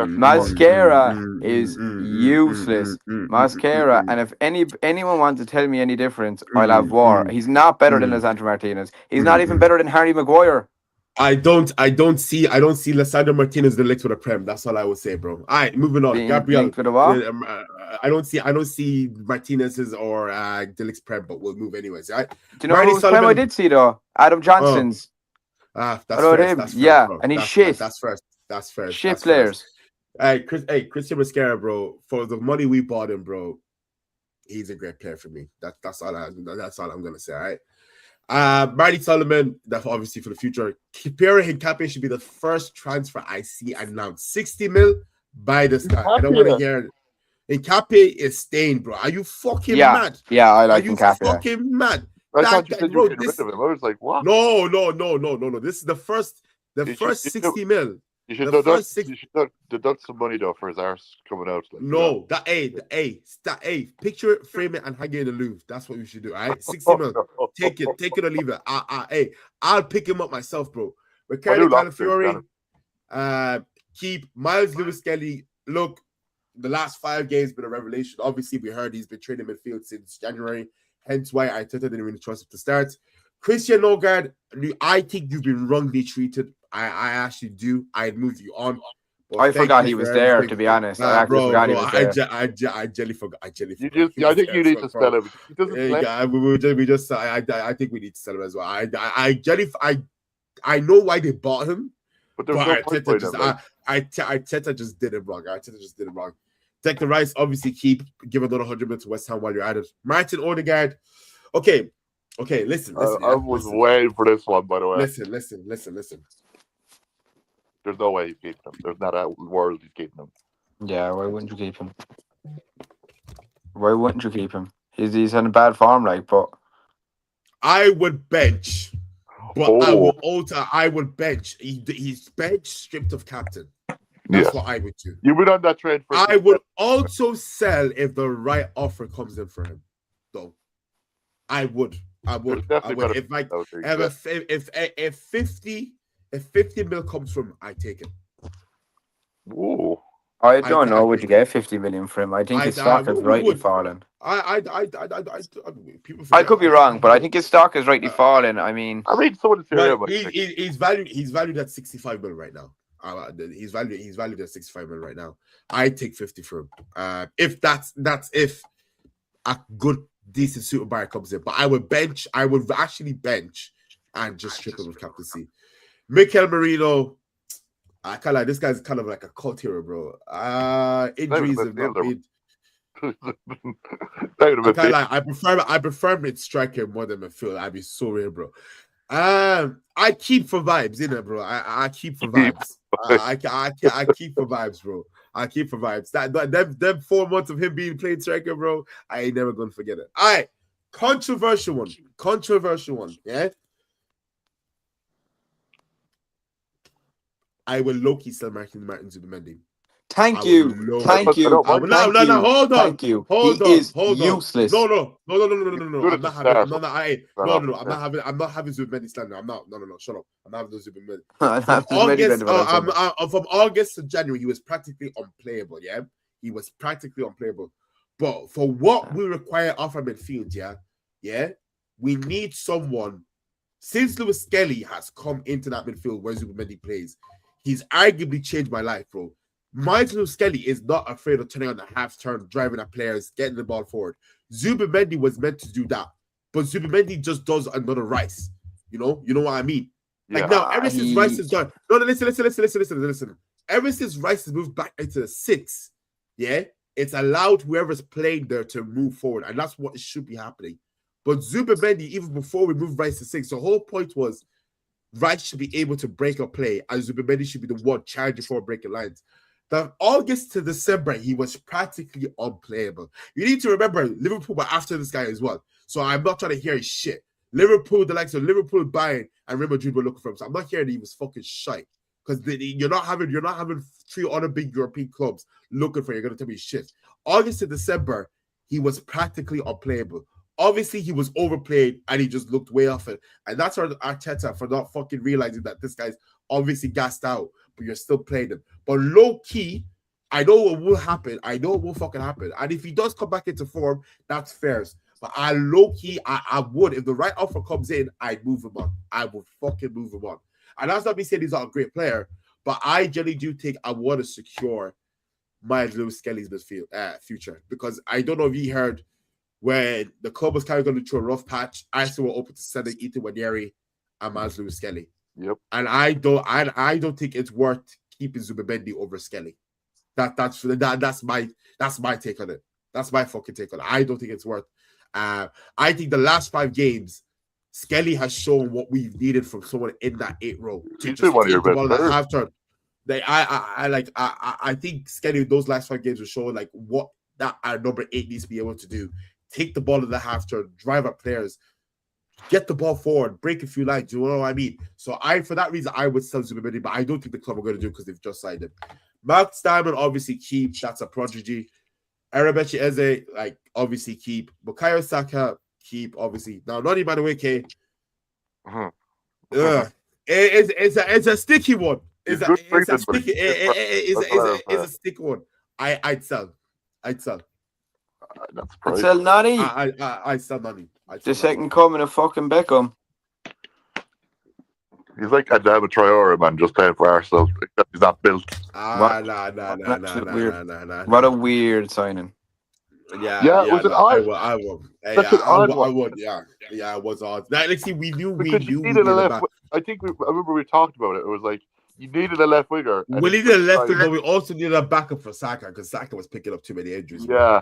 Mascara is useless. Mascara, and if anyone wants to tell me any difference, I'll have war. He's not better than Lisandro Martinez. He's not even better than Harry Maguire.
I don't see Lisandro Martinez the Ligt with a prem. That's all I would say, bro. All right, moving on.
Being
Gabriel,
linked with a what?
I don't see Martinez's or De Ligt's prem, but we'll move anyways. All right.
Do you know
Marty
whose prem I
Sullivan.
did see though? Adam Johnson's.
That's
About
first.
him,
That's
yeah,
bro.
and he's
That's
shit.
That's first. That's first.
Shit
That's
players.
First. Christian Mosquera, bro. For the money we bought him, bro, he's a great player for me. That's all I'm gonna say. All right. Marty Sullivan, that's obviously for the future. Pierre Hincapié should be the first transfer I see announced. 60 mil by this time. I don't want to hear it. Hincapié is staying, bro. Are you fucking mad?
Yeah, I like
Are you
Hincapié.
fucking mad?
I thought you said you were getting rid of him. I was like, what?
No. This is the first 60 mil.
You should deduct some money though for his arse coming out. Like,
no, picture it, frame it, and hang it in the Louvre. That's what you should do. All right, 60 mil. Take it or leave it. I'll pick him up myself, bro. Ricardo Calafiori, keep Miles Lewis Kelly. Look, the last 5 games been a revelation. Obviously, we heard he's been training midfield since January. Hence why Arteta didn't really trust him to start. Christian Nørgaard, I think you've been wrongly treated. I actually do. I'd move you on.
I forgot he was there, to be honest. I actually forgot he was there.
I jelly forgot. I think you
need to sell him. He doesn't play.
I think we need to sell him as well. I know why they bought him,
but
Arteta just did it wrong. Declan Rice, obviously give another 100 minutes to West Ham while you're at it. Martin Odegaard. Okay, listen.
I was waiting for this one, by the way.
Listen.
There's no way he's keeping him. There's not a world he's keeping him.
Yeah, why wouldn't you keep him? He's in a bad form, like, but
I would bench. But I would bench. He's bench stripped of captain. That's what I would do.
You would on that trade for
I would also sell if the right offer comes in for him, though. I would. If 50 mil comes from him, I take it.
Ooh.
I don't know. Would you get 50 million for him? I think his stock is rightly fallen.
I
could be wrong, but I think his stock is rightly fallen. I mean,
someone
he's valued at 65 mil right now. He's valued at 65 mil right now. I take 50 for him. If a good decent super buyer comes in, but I would actually bench and just strip him with captaincy. Mikel Merino, I can't lie, this guy's kind of like a cult hero, bro. Injuries have not been. I can't lie, I prefer mid-striker more than midfield. I'd be so real, bro. I keep for vibes, innit, bro. I keep for vibes. I keep for vibes, bro. I keep for vibes. Them 4 months of him being playing striker, bro, I ain't never gonna forget it. All right, controversial one, yeah. I will low-key sell Martin Zubimendi.
Thank you.
No, hold on.
Thank you.
Hold
he
on.
is useless.
No. I'm not having Zubimendi slander. I'm not. No. Shut up. I'm not having Zubimendi. From August to January, he was practically unplayable. Yeah, he was practically unplayable. But for what we require off our midfield, yeah, we need someone. Since Lewis Kelly has come into that midfield where Zubimendi plays, he's arguably changed my life, bro. Miles Lewis Kelly is not afraid of turning on the half turn, driving at players, getting the ball forward. Zubimendi was meant to do that, but Zubimendi just does another Rice. You know what I mean? Like now, ever since Rice is done. No, listen. Ever since Rice has moved back into the 6, yeah, it's allowed whoever's playing there to move forward, and that's what should be happening. But Zubimendi, even before we moved Rice to 6, the whole point was Rice should be able to break a play, and Zubimendi should be the one charging for breaking lines. From August to December, he was practically unplayable. You need to remember, Liverpool were after this guy as well. So I'm not trying to hear his shit. Liverpool, the likes of Liverpool, Bayern, and Real Madrid were looking for him. So I'm not hearing he was fucking shite. Because you're not having 3 other big European clubs looking for you. You're gonna tell me shit. August to December, he was practically unplayable. Obviously, he was overplayed and he just looked way off it. And that's our Arteta for not fucking realizing that this guy's obviously gassed out, but you're still playing him. But low key, I know what will happen. I know what will fucking happen. And if he does come back into form, that's fair. But I low key, I would, if the right offer comes in, I'd move him on. I would fucking move him on. And that's not me saying he's not a great player, but I generally do think I want to secure Myles Lewis Skelly's midfield future, because I don't know if you heard when the club was kind of going through a rough patch, I still were open to sending Ethan Wanyeri and Myles Lewis Skelly.
Yep.
And I don't think it's worth keeping Zubimendi over Skelly. That's my take on it. That's my fucking take on it. I don't think it's worth. I think the last 5 games, Skelly has shown what we've needed from someone in that 8 row to
He's
just
one of
take
your
the
best
ball in the
players.
half turn. I think Skelly those last 5 games are showing like what that our number 8 needs to be able to do. Take the ball in the half turn, drive up players, get the ball forward, break a few lines. You know what I mean? So for that reason, I would sell Zubimendi, but I don't think the club are going to do it because they've just signed him. Mark Steinman, obviously keep. That's a prodigy. Arabechi Eze, like obviously keep. Bukayo Saka, keep. Obviously now, not even Madueke. It's a sticky one. It's a sticky one. I'd sell.
That's
I'd sell Nani.
I sell Nani.
The second coming of fucking Beckham.
He's like Adama Traore, man, just playing for Arsenal, except he's not built.
Nah.
What a weird signing.
Yeah.
Was it
I
odd?
would. I would. Yeah, it was odd. Like, see, we knew.
I remember we talked about it. It was like you needed a left winger.
We needed a left winger, but we also needed a backup for Saka because Saka was picking up too many injuries.
Yeah.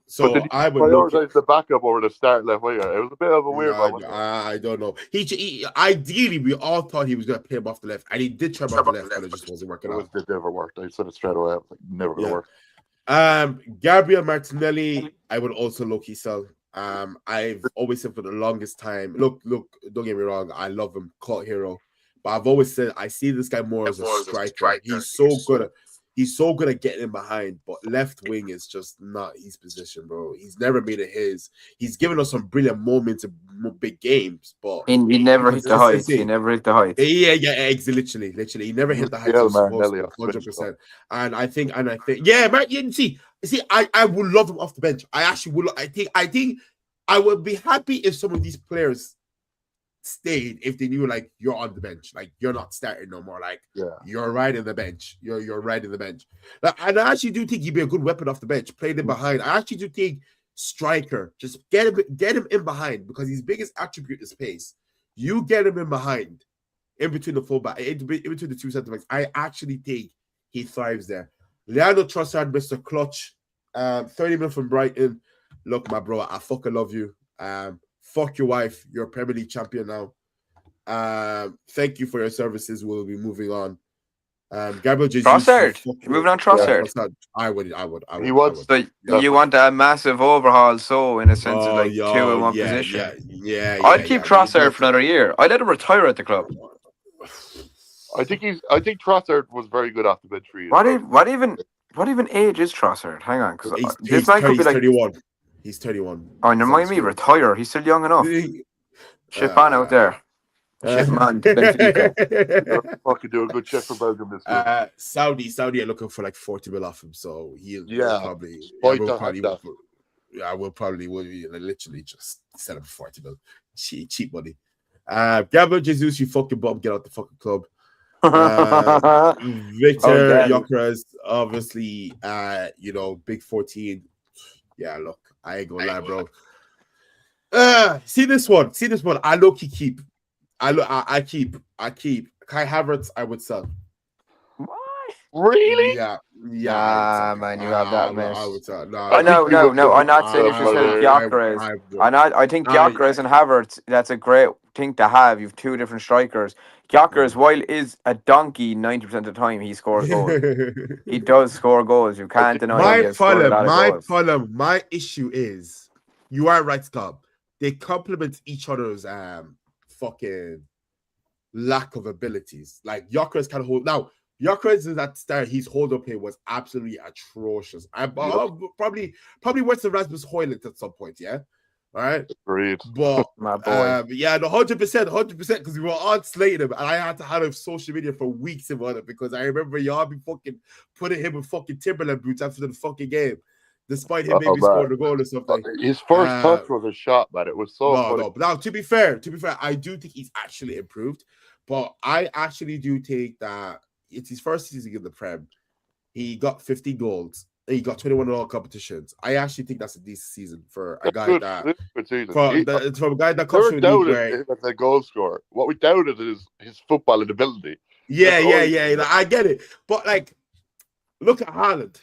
So I would
prioritize the backup over the start left winger. It was a bit of a weird one.
I don't know. He ideally we all thought he was going to play him off the left, and he did try him off the left, but it just wasn't working out.
It never worked. I said it straight away. I was like, never going to work.
Gabriel Martinelli, I would also low-key sell. I've always said for the longest time. Look, don't get me wrong. I love him, cult hero, but I've always said I see this guy more as a striker. He's so good. He's so good at getting in behind, but left wing is just not his position, bro. He's never made it his. He's given us some brilliant moments in big games, but
he never hit the heights. He never hit the heights.
Yeah, literally. He never hit the heights. 100%. And I think, yeah, man. You see, I would love him off the bench. I actually would. I think I would be happy if some of these players stayed if they knew like you're on the bench, like you're not starting no more, like you're riding the bench, you're riding the bench. And I actually do think he'd be a good weapon off the bench, playing him behind. I actually do think striker, just get him in behind, because his biggest attribute is pace. You get him in behind, in between the fullback, in between the 2 centre backs. I actually think he thrives there. Leandro Trossard, Mr. Clutch, 30 minutes from Brighton. Look, my bro, I fucking love you. Fuck your wife. You're a Premier League champion now. Thank you for your services. We'll be moving on. Gabriel Jesus.
Trossard. You're moving on Trossard.
Yeah, I would.
He wants.
So you want a massive overhaul, so in a sense of like 2 in one position.
Yeah.
I'd keep Trossard for another year. I'd let him retire at the club.
I think Trossard was very good off the bench for you.
What even age is Trossard? Hang on, because this man could be like
31. He's 31.
Oh, and remind me, retire. He's still young enough. Shit man out there. Shit man.
Fucking do a good check for Belgium this week.
Saudi are looking for like 40 mil off him, so he'll probably. I will probably literally just set up 40 mil. Cheap money. Gabriel Jesus, you fucking bum, get out the fucking club. Victor Gyökeres, obviously, big 14. Yeah, look, I ain't gonna lie, bro. See this one. I low-key keep. I keep. Kai Havertz, I would sell.
Why?
Really?
Yeah, I would
Nah,
say.
man, you have that
I
mess.
would say. No,
Oh
I think
no,
he would.
no. I'm not saying you should say
I
Gyökeres.
I would.
I think Gyökeres and Havertz. That's a great thing to have. You've two different strikers. Gyökeres, while is a donkey 90% of the time, he scores goals. He does score goals. You can't deny he has scored a lot of goals.
My issue is, you are right, Scott. They complement each other's fucking lack of abilities. Like Gyökeres can hold now. Gyökeres is that star. His hold up here was absolutely atrocious. Probably worse than Rasmus Højlund at some point. Yeah, all right.
Agreed.
But
My boy.
yeah, the 100%, because we were on slating him, and I had to have social media for weeks about it because I remember y'all be fucking putting him in fucking Timberland boots after the fucking game, despite him maybe scoring a goal or something.
His first touch was a shot, man. It was so funny.
No. But now, to be fair, I do think he's actually improved. But I actually do think that it's his first season in the Prem. He got 50 goals. He got 21 in all competitions. I actually think that's a decent season for a guy from a guy that comes from a league where
as a goal scorer. What we doubted is his footballing ability.
Yeah. I get it, but like, look at Haaland.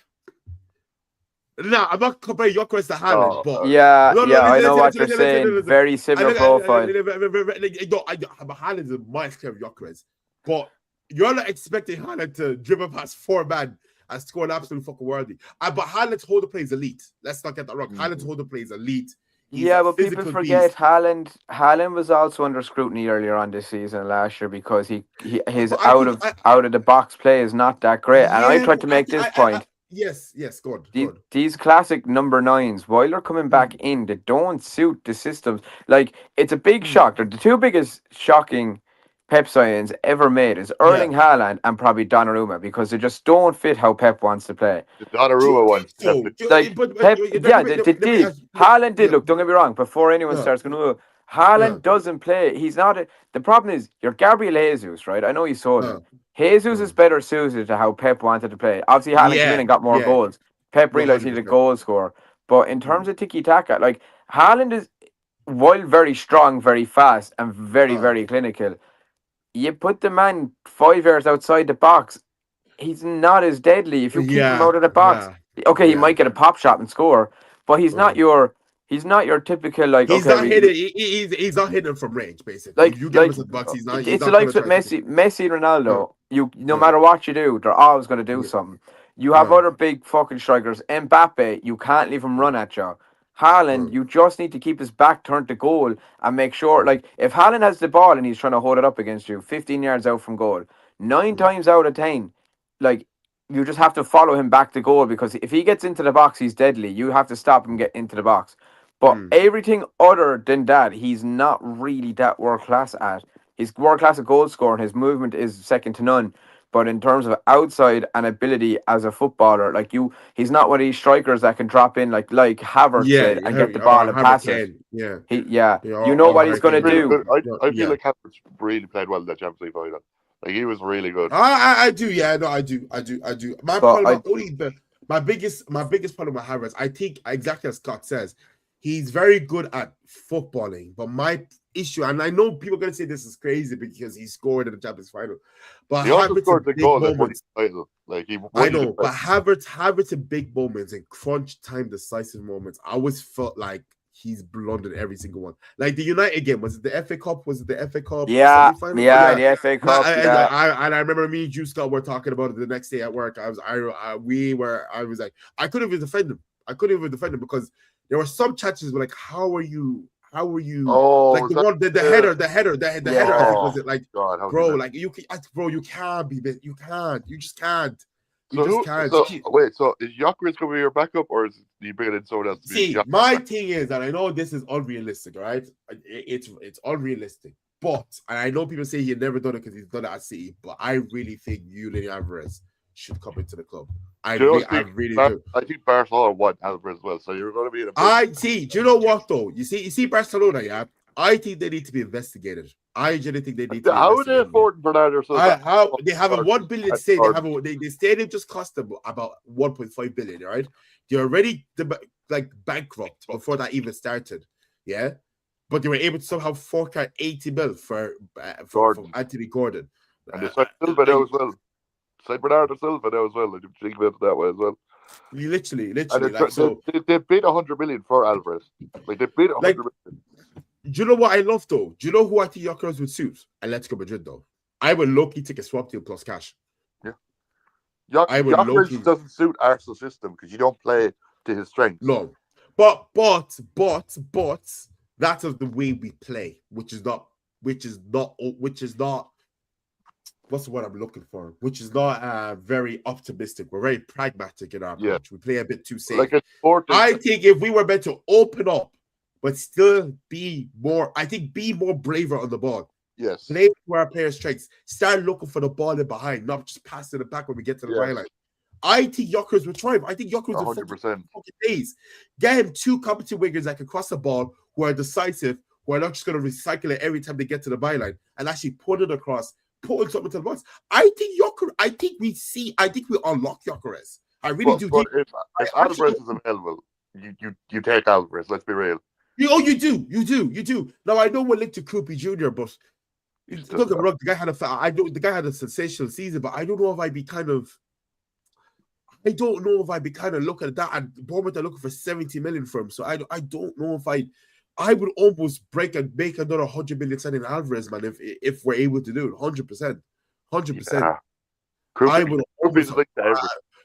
No, I'm not comparing Gyökeres to Haaland, but
I know what you're saying. Very similar profile.
But Haaland's a miles clear of Gyökeres, but you're not expecting Haaland to dribble past 4 men and score an absolute fucking worthy. But Haaland's hold the play is elite. Let's not get that wrong. Haaland's hold the play is elite.
But people forget Haaland was also under scrutiny earlier on this season last year because his out of the box play is not that great. And I tried to make this point.
Yes, go on.
These classic number 9s, while they're coming back in, they don't suit the systems. Like, it's a big shock. They're the two biggest shocking Pep signings ever made is Erling Haaland and probably Donnarumma because they just don't fit how Pep wants to play.
The Donnarumma one.
They did. Haaland did. Look, don't get me wrong. Before anyone starts going, Haaland doesn't play. He's not. The problem is, you're Gabriel Jesus, right? I know you sold him. Jesus is better suited to how Pep wanted to play. Obviously, Haaland came in and got more goals. Pep realized he needed a goal scorer. But in terms of tiki-taka, like, Haaland is, while very strong, very fast, and very, very clinical, you put the man 5 yards outside the box, he's not as deadly if you keep him out of the box. Okay, he might get a pop shot and score, but he's not your typical like.
He's not hitting. He's not hitting from range, basically. Like, if you get him to the box, he's not.
It's the likes with Messi and Ronaldo. No matter what you do, they're always going to do something. You have other big fucking strikers. Mbappe, you can't leave him run at you. Haaland, you just need to keep his back turned to goal and make sure, like, if Haaland has the ball and he's trying to hold it up against you, 15 yards out from goal, 9 times out of 10, like, you just have to follow him back to goal because if he gets into the box, he's deadly. You have to stop him get into the box. But everything other than that, he's not really that world class at. He's world class at goal scoring. His movement is second to none. But in terms of outside and ability as a footballer, like he's not one of these strikers that can drop in like Havertz did and get the ball and pass it. You know what he's going to do.
I feel like Havertz really played well in that Champions League final. Like, he was really good.
I do. My biggest problem with Havertz, I think exactly as Scott says, he's very good at footballing. But my issue, and I know people are going to say this is crazy because he scored in the Champions final, but
he also scored the goal that won the title. Like,
I know, but Havertz in big moments, in crunch time, decisive moments, I always felt like he's blundered every single one. Like the United game, was it the FA Cup? Yeah,
the FA Cup.
I remember me and you, Scott, were talking about it the next day at work. I was like, I couldn't even defend him because there were some chances where, like, how are you? Like the header. I think was it like, God, bro? Like you can't be. You just can't.
Wait, so is Gyökeres going to be your backup, or is you bringing in someone else?
See, my thing is that I know this is unrealistic, right? It's unrealistic, but and I know people say he'd never done it because he's done it at City, but I really think Julian Alvarez should come into the club. I really do.
I think Barcelona want Alvarez as well, so you're going to be in
a. Do you know what though? You see Barcelona, yeah. I think they need to be investigated. I genuinely think they need to.
How are they affording Bernardo Silva?
How they have a $1 billion stadium? The stadium just cost them about 1.5 billion, right? They're already like bankrupt before that even started, yeah. But they were able to somehow fork out 80 mil for Anthony Gordon.
And they signed Silva now as well. Say Bernardo Silva now as well. Like, think about it that way as well.
You literally,
And
like so.
They paid 100 million for Alvarez. Like they paid 100 million.
Do you know what I love though? Do you know who I think Gyökeres would suit? Atletico Madrid though. I would low-key take a swap deal plus cash.
Yeah. Gyökeres doesn't suit Arsenal system because you don't play to his strengths.
No, but that is the way we play, which is not. What's the word I'm looking for? Which is not very optimistic. We're very pragmatic in our approach. We play a bit too safe.
Like
I think if we were meant to open up, but still be more braver on the ball.
Yes.
Play to our players' strengths. Start looking for the ball in behind, not just passing it back when we get to the byline. I think Gyökeres would thrive. I think Gyökeres would
100%.
fucking days. Get him 2 competent wingers that can cross the ball, who are decisive, who are not just going to recycle it every time they get to the byline and actually put it across, putting something to the box. I think we unlock Gyökeres. I really do.
But if Alvarez is available, you take Alvarez. Let's be real.
You do. Now I know we're linked to Krupi Jr., but look at the guy had a sensational season, but I don't know if I'd be kind of looking at that, and Bournemouth are looking for 70 million for him. So I don't know if I would almost make another 100 million signing Alvarez, man, if we're able to do it. 100%.
Yeah.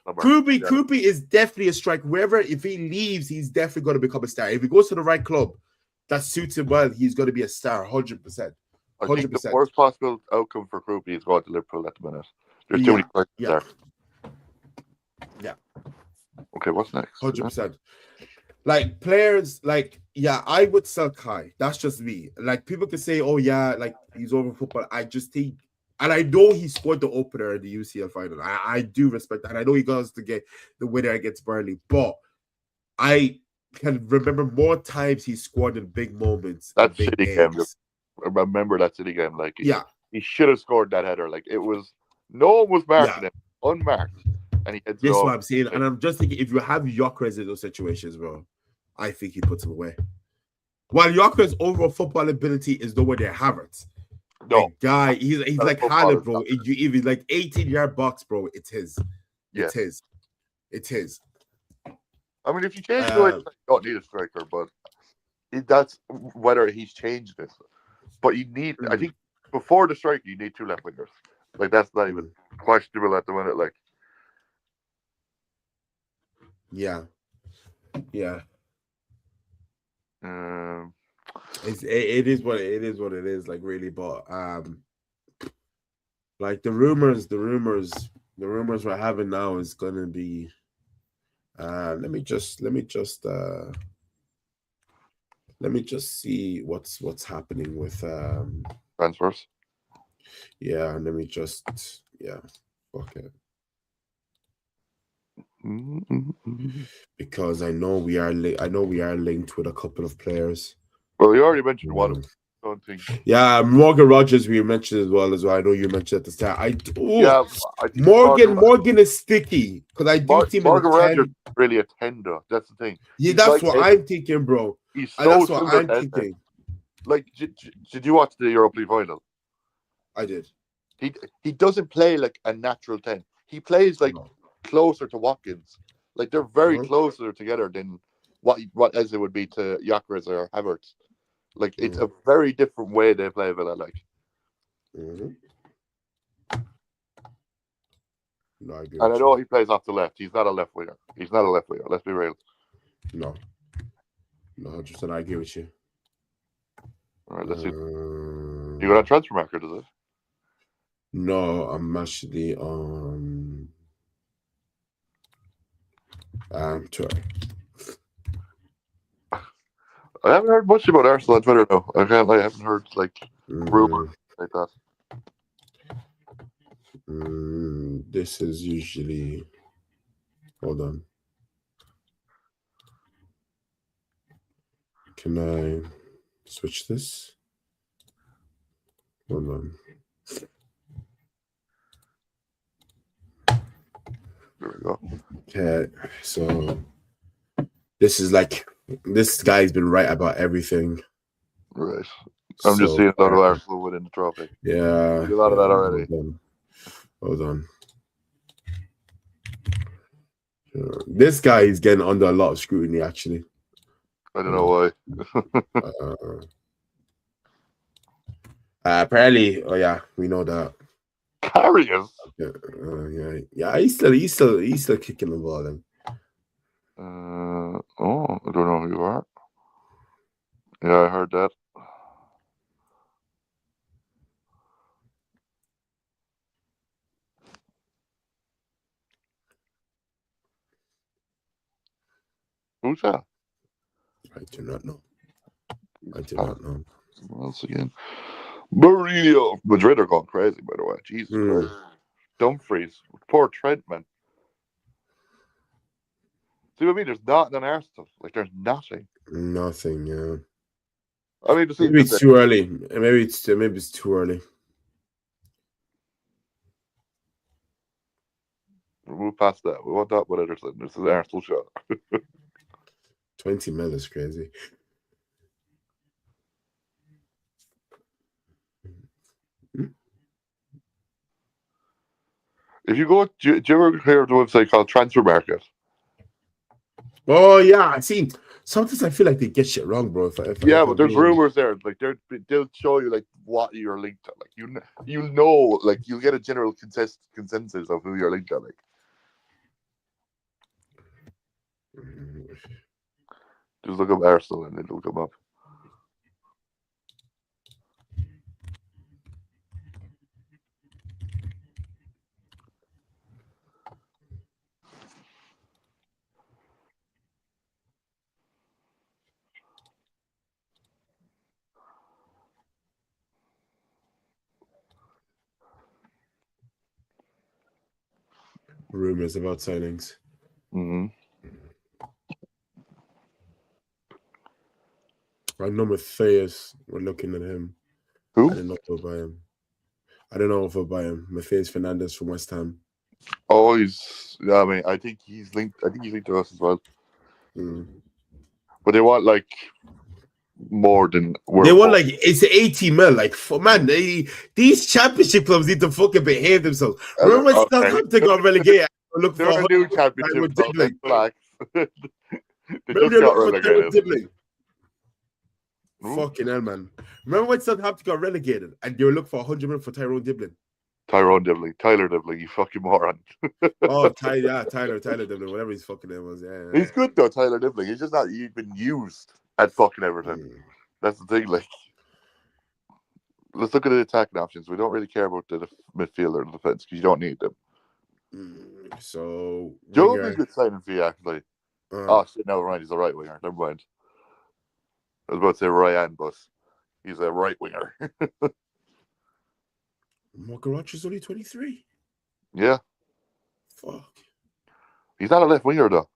Krupi is definitely a strike. Wherever, if he leaves, he's definitely going to become a star. If he goes to the right club that suits him well, he's going to be a star. 100%.
I think the worst possible outcome for Krupi is going to Liverpool at the minute. There's too many players there.
Yeah.
Okay, what's next?
100%. Like players, I would sell Kai. That's just me. Like people can say, "Oh yeah, like he's over football." I just think, and I know he scored the opener in the UCL final. I do respect that. And I know he goes to get the winner against Burnley, but I can remember more times he scored in big moments.
That City game. I remember that City game. Like, he should have scored that header. Like, it was no one was marking him, unmarked. And he
this is what I'm saying, and I'm just thinking if you have Gyökeres in those situations, bro, I think he puts him away. While Gyökeres' overall football ability is nowhere near Havertz.
No,
guy, he's like Haaland, bro. If he's like 18-yard box, bro, it's his. It's his.
I mean, if you change the way, you don't need a striker, but that's whether he's changed this. But you need, I think, before the striker, you need 2 left wingers. Like that's not even questionable at the minute. Like.
Yeah. It is what it is. Like really, but like the rumors we're having now is gonna be. Let me just see what's happening with
transfers.
Yeah, let me just fuck it. Because I know we are linked with a couple of players.
Well, you already mentioned one of them. Don't think.
Yeah, Morgan Rogers we mentioned as well. I know you mentioned at the start. I think Morgan is sticky because I do think
Morgan Rogers is really a tender. That's the thing.
Yeah, that's what I'm thinking, bro. That's what I'm thinking.
Like, did you watch the Europa League final?
I did.
He doesn't play like a natural 10. He plays like closer to Watkins. Like they're very closer together than what Eze would be to Gyökeres or Havertz. Like it's a very different way they play Villa. Like,
no, I
and I know he plays off the left. He's not a left winger. Let's be real.
No, 100%. I agree with you.
All right, let's see. You got a transfer market, is it?
No, I'm actually on. Twitter.
I haven't heard much about Arsenal on Twitter though. I haven't heard like rumors like that.
This is usually. Hold on. Can I switch this? Hold on.
There we go.
Okay, so this guy's been right about everything.
Right. I'm just seeing a lot of Arsenal winning the trophy.
Yeah.
A lot of that already.
Hold on. This guy is getting under a lot of scrutiny, actually.
I don't know
why. Apparently, we know that.
Carriers.
Yeah. He's still kicking the ball. Then.
I don't know who you are. Yeah, I heard that. Who's that?
I do not know.
Once again, Mourinho. Madrid are going crazy, by the way. Jesus Christ. Dumfries. Poor Trent, man. See what I mean? There's nothing on Arsenal. Like, there's nothing.
Nothing, yeah.
I mean,
maybe it's too early. Maybe it's too early.
We'll move past that. We want that with Ederson. This is an Arsenal shot.
20 mil is crazy.
If you go, do you ever hear of the website called Transfer Market?
Oh yeah, I see. Sometimes I feel like they get shit wrong, bro.
But there's rumors there. Like they'll show you like what you're linked to. Like you know, like you'll get a general consensus of who you're linked to. Like. Just look up Arsenal and it'll come up.
Rumors about signings.
Mm-hmm.
I know Matthias. We're looking at him.
Who?
I don't know if we'll buy him. Matthias Fernandes from West Ham.
Oh, I mean, I think he's linked. I think he's linked to us as well. But they want like more than
they want like it's 80 mil. Like man, these championship clubs need to fucking behave themselves. Remember when Southampton got relegated?
Look for a new championship club. Black. They
just
got relegated.
Fucking hell, man. Remember when Southampton got relegated and they were looking for 100 million for Tyler
Dibley, you fucking moron.
Tyler Dibley, whatever his fucking name was. Yeah.
He's good though, Tyler Dibley. He's just not even used at fucking Everton. That's the thing. Like, let's look at the attacking options. We don't really care about the midfield or the defense because you don't need them.
So
Joe would be a good signing for you, actually. Shit, no, right, he's a right winger. Never mind. I was about to say Ryan, but he's a right winger.
Mokarachi is only 23.
Yeah.
Fuck.
He's not a left winger though.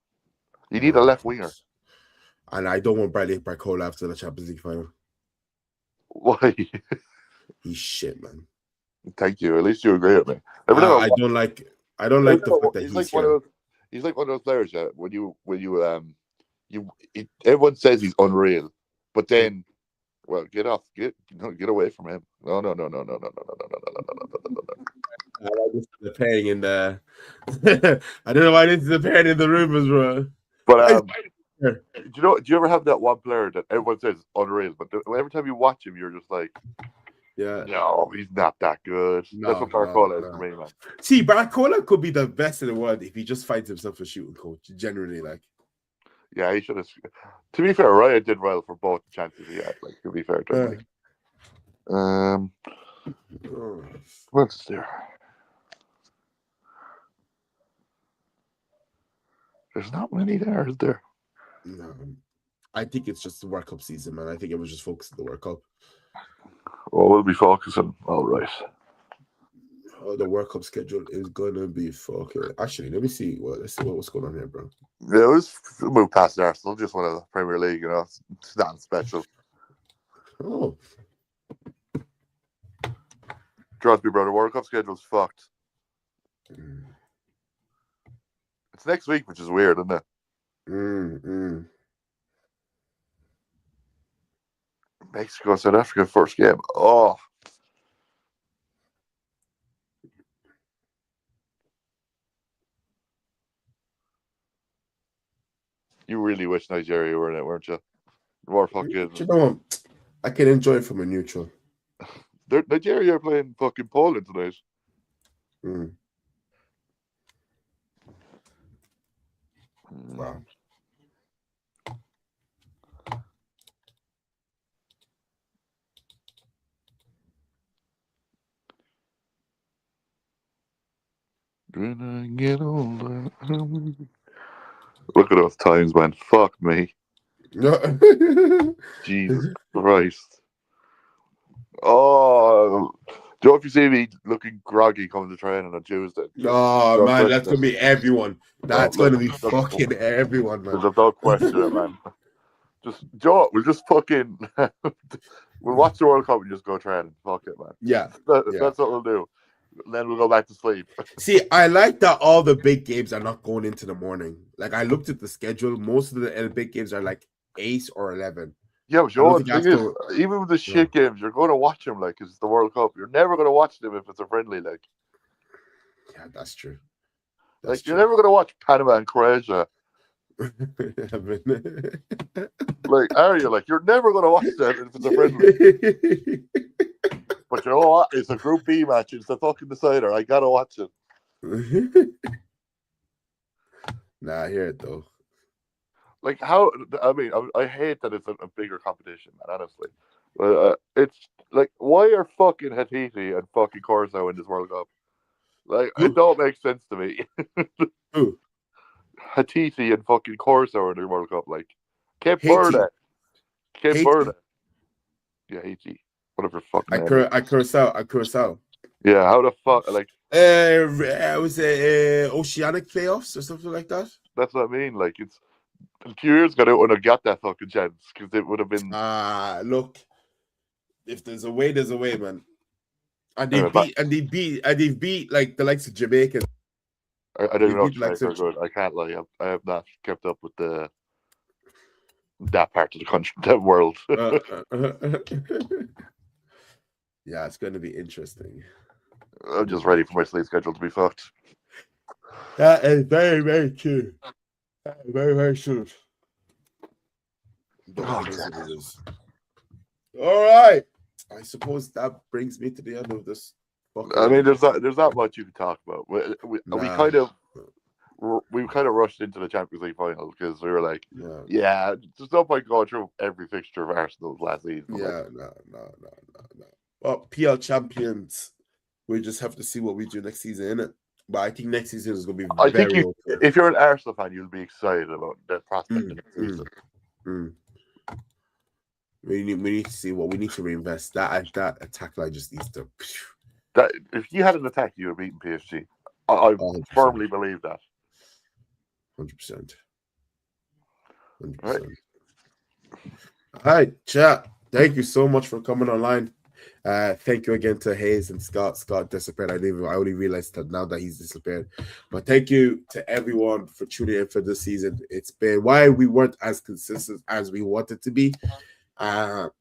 You need a left winger.
And I don't want Bradley Barcola after the Champions League final.
Why?
He's shit, man.
Thank you. At least you agree with me.
I don't like the fact that he's
like
here.
He's like one of those players that when you everyone says he's unreal, but then get away from him. No.
The pairing in the I don't know why this is the pairing in the rumors, bro.
But do you ever have that one player that everyone says is unreal, but every time you watch him, you're just like, no, he's not that good. That's what Barcola is for me, man.
See, Barcola could be the best in the world if he just finds himself a shooting coach. Generally, like.
Yeah, he should have. To be fair, Raya did well for both chances he had. Like, to be fair to him. What's there? There's not many there, is there?
No. I think it's just the World Cup season, man. I think it was just focused on the World Cup.
Oh, we'll be focusing. All right.
Oh, the World Cup schedule is gonna be fucking. Actually, let's see what's going on here, bro.
Yeah, let's move past Arsenal. Just one of the Premier League, you know. It's not special.
Oh.
Trust me, bro. The World Cup schedule's fucked. It's next week, which is weird, isn't it? Mexico, South Africa, first game. Oh. You really wish Nigeria were in it, weren't you? More fucking.
You know what? I can enjoy it from a neutral.
Nigeria are playing fucking Poland tonight.
Wow.
When I get older. Look at those times, man. Fuck me. Jesus Christ. Oh, do you know if you see me looking groggy coming to training on Tuesday?
Oh, man, that's going to be everyone. That's going to be fucking everyone, man.
There's no question it, man. Just, Joe, we'll just fucking... we'll watch the World Cup and just go training. Fuck it, man.
Yeah.
That's what we'll do. And then we'll go back to sleep.
See, I like that all the big games are not going into the morning. Like, I looked at the schedule. Most of the big games are like 8 or 11.
Yeah, but Joe, the thing is, even with the shit games, you're going to watch them, like, it's the World Cup. You're never going to watch them if it's a friendly, like.
Yeah, that's true.
You're never going to watch Panama and Croatia. Like, are you? Like, you're never going to watch that if it's a friendly. But you know what? It's a Group B match. It's the fucking decider. I got to watch it.
Nah, I hear it, though.
Like, how, I mean, I hate that it's a bigger competition, man, honestly. It's, like, why are fucking Haiti and fucking Curacao in this World Cup? Like, it don't make sense to me.
Who?
Haiti and fucking Curacao in the World Cup, like. Cape Verde. Yeah, Haiti. Whatever fucking
Curacao.
Yeah, how the fuck, like.
Was it Oceanic playoffs or something like that?
That's what I mean, like, it's. A few years ago, I wouldn't have got that fucking chance because it would have been.
Look, if there's a way, there's a way, man. And they've beat like the likes of Jamaica.
I didn't know Jamaica are good. I can't lie. I have not kept up with that part of the country, that world.
Yeah, it's going to be interesting.
I'm just ready for my sleep schedule to be fucked.
That is very, very true. Very, very true. All right. I suppose that brings me to the end of this.
I mean, there's not much you can talk about. We kind of rushed into the Champions League final because we were like, yeah, there's no point going through every fixture of Arsenal last season.
Yeah, no. Well, PL champions, we just have to see what we do next season, innit? But I think next season is going to be very open.
If you're an Arsenal fan, you'll be excited about the prospect of next season.
We need to see what we need to reinvest. That attack line just needs to.
If you had an attack, you would have beaten PSG. I firmly believe that.
100%. 100%. All right, chat. Thank you so much for coming online. Thank you again to Hayes and Scott. Scott disappeared. I only realized that now that he's disappeared. But thank you to everyone for tuning in for this season. It's been why we weren't as consistent as we wanted to be. World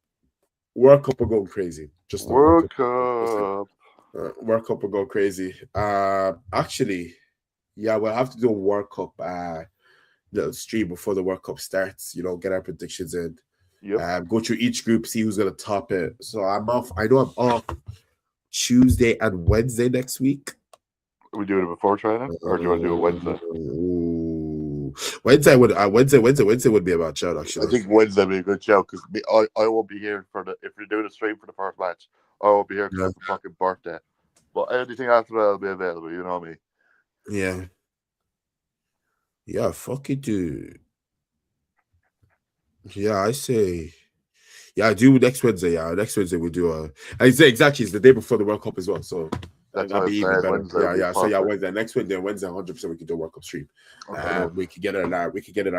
Cup are going crazy. Just
World Cup.
World Cup will go crazy. Actually, yeah, we'll have to do a World Cup little stream before the World Cup starts. You know, get our predictions in.
Yep.
Go through each group, see who's gonna top it. So I'm off. I know I'm off Tuesday and Wednesday next week.
Are we doing it before training, or do you want to do it Wednesday?
Wednesday would be about shout actually.
I think Wednesday would be a good shout because I won't be here if you're doing a stream for the first match. I won't be here because it's a fucking birthday. But anything after that will be available. You know me.
Yeah. Yeah, fuck it, dude. Yeah, I say. Yeah, I do next Wednesday. Yeah, next Wednesday we'll do I say exactly. It's the day before the World Cup as well, so that'd be even better. Wednesday, So Wednesday, next Wednesday, 100% we can do a World Cup stream. Okay. We could get it our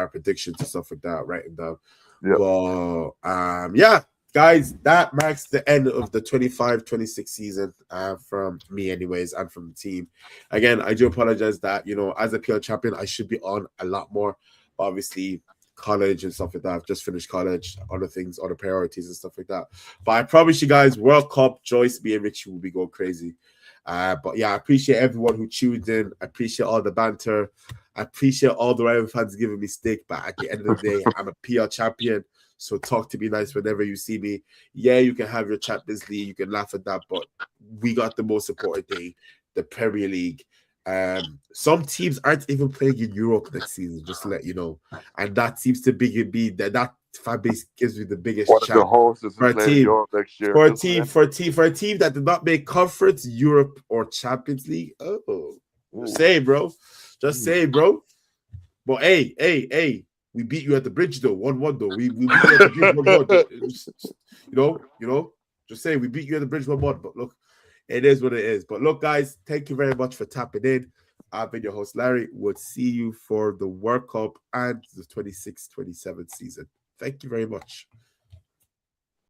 predictions and stuff like that, right? And but guys, that marks the end of the 25-26 season from me, anyways, and from the team. Again, I do apologize that as a PL champion, I should be on a lot more. Obviously, college and stuff like that. I've just finished college, other things, other priorities and stuff like that. But I promise you guys, World Cup, Joyce, me and Richie will be going crazy. But yeah, I appreciate everyone who tuned in. I appreciate all the banter. I appreciate all the rival fans giving me stick, but at the end of the day, I'm a PR champion. So talk to me nice whenever you see me. Yeah, you can have your Champions League, you can laugh at that, but we got the most important thing, the Premier League. Some teams aren't even playing in Europe next season, just to let you know. And that seems to be that fan base gives me the biggest
One of
chance
the hosts is
for a
playing
team.
Europe next year.
For a team that did not make Conference, Europe, or Champions League. Oh, just say, bro. Just say, bro. But hey, we beat you at the bridge though. 1-1 though. We beat you at the bridge 1-1. You know. Just say we beat you at the bridge 1-1. But look, it is what it is. But look, guys, thank you very much for tapping in. I've been your host, Larry. We'll see you for the World Cup and the 26-27 season. Thank you very much.